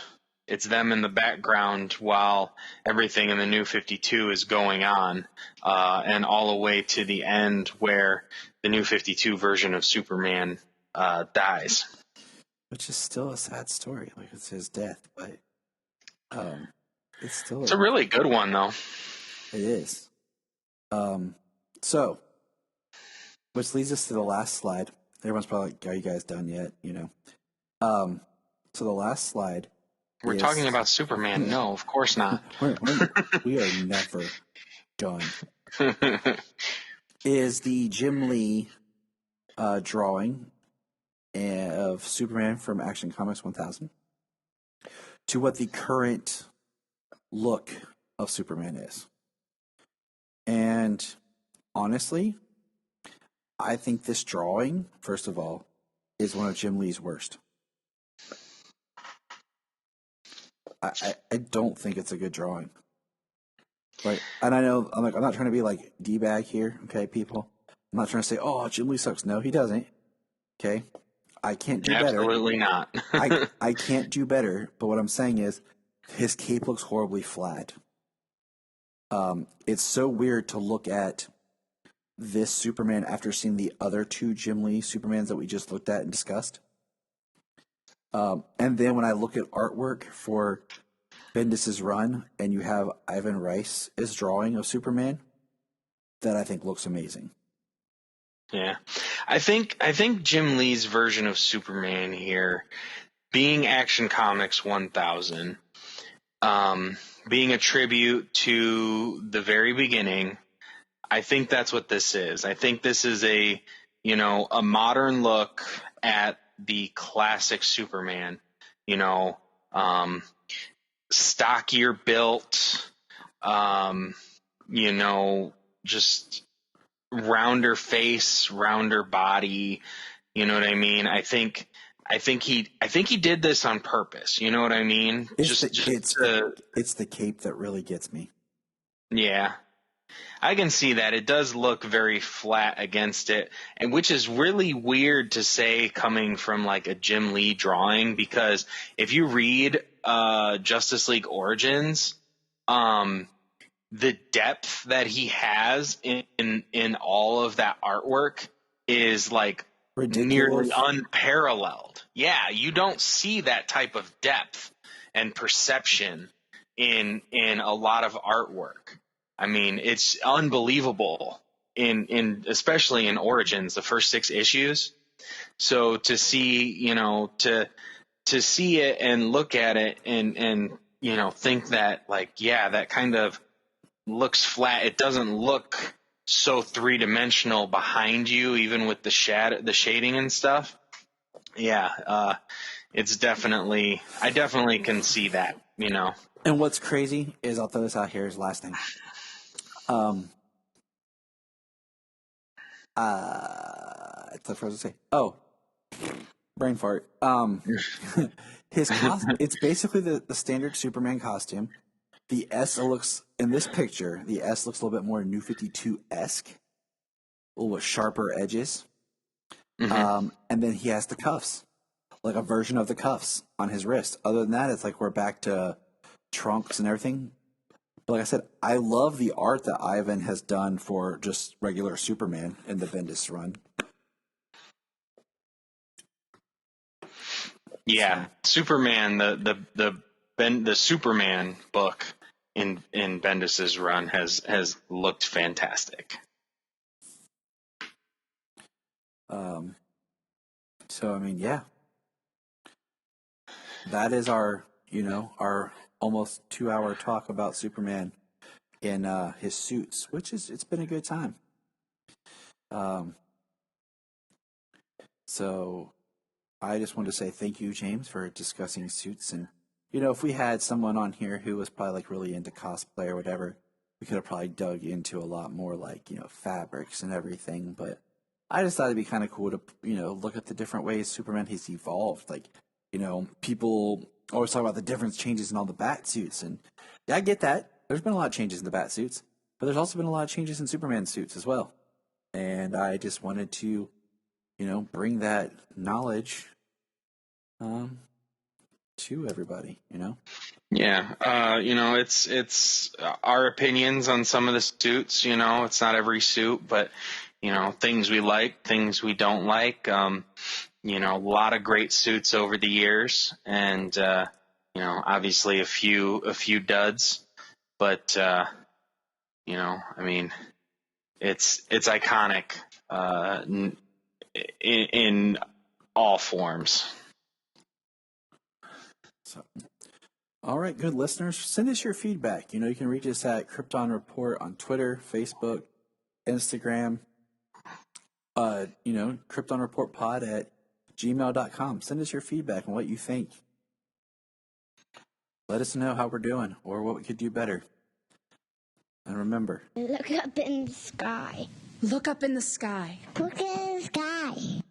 S8: It's them in the background while everything in the New 52 is going on, and all the way to the end where the New 52 version of Superman dies.
S7: Which is still a sad story. Like, it's his death, but it's
S8: a really good one, though.
S7: It is. So, which leads us to the last slide. Everyone's probably like, are you guys done yet? So the last slide.
S8: We're talking about Superman. No, of course not.
S7: We are never done. Is the Jim Lee drawing of Superman from Action Comics 1000 to what the current look of Superman is. And honestly, I think this drawing, first of all, is one of Jim Lee's worst. I don't think it's a good drawing. Right. And I know I'm not trying to be like D-bag here, okay, people. I'm not trying to say, oh, Jim Lee sucks. No, he doesn't. Okay. I can't do better.
S8: Absolutely not.
S7: I can't do better, but what I'm saying is his cape looks horribly flat. It's so weird to look at this Superman after seeing the other two Jim Lee Supermans that we just looked at and discussed. And then when I look at artwork for Bendis's run, and you have Ivan Reis's drawing of Superman, that I think looks amazing.
S8: Yeah, I think Jim Lee's version of Superman here, being Action Comics 1000, being a tribute to the very beginning, I think that's what this is. I think this is a modern look at the classic Superman. Stockier built, just rounder face, rounder body. You know what I mean? I think I think he did this on purpose. You know what I mean?
S7: It's the cape that really gets me.
S8: Yeah. I can see that. It does look very flat against it, and which is really weird to say coming from like a Jim Lee drawing, because if you read Justice League Origins, the depth that he has in all of that artwork is like
S7: Ridiculous.
S8: Nearly unparalleled. Yeah, you don't see that type of depth and perception in a lot of artwork. I mean, it's unbelievable in especially in Origins, the first 6 issues. So to see, you know, to see it and look at it and you know, think that like, yeah, that kind of looks flat. It doesn't look so 3-dimensional behind you, even with the shading and stuff. Yeah, it's definitely, I definitely can see that, you know.
S7: And what's crazy is, I'll throw this out here as last thing. It's the first to say. Oh, brain fart. His it's basically the standard Superman costume. The S looks, in this picture, the S looks a little bit more New 52-esque, a little bit sharper edges. Mm-hmm. And then he has the cuffs, like a version of the cuffs on his wrist. Other than that, it's like we're back to trunks and everything. But like I said, I love the art that Ivan has done for just regular Superman in the Bendis run.
S8: Yeah, Superman, the Superman book in Bendis's run has looked fantastic.
S7: So I mean, yeah, that is our almost 2-hour talk about Superman in his suits, which it's been a good time. So I just wanted to say thank you, James, for discussing suits. And if we had someone on here who was probably like really into cosplay or whatever, we could have probably dug into a lot more like fabrics and everything. But I just thought it'd be kind of cool to look at the different ways Superman has evolved. Like people always talk about the difference changes in all the bat suits, and yeah, I get that. There's been a lot of changes in the bat suits, but there's also been a lot of changes in Superman suits as well. And I just wanted to, bring that knowledge to everybody,
S8: Yeah, it's our opinions on some of the suits. It's not every suit, but things we like, things we don't like. A lot of great suits over the years, and obviously a few duds, but I mean, it's iconic in all forms.
S7: So, all right, good listeners, send us your feedback. You can reach us at Krypton Report on Twitter, Facebook, Instagram. Krypton Report Pod at gmail.com. Send us your feedback on what you think. Let us know how we're doing or what we could do better. And remember,
S1: look up in the sky.
S5: Look up in the sky.
S1: Look in the sky.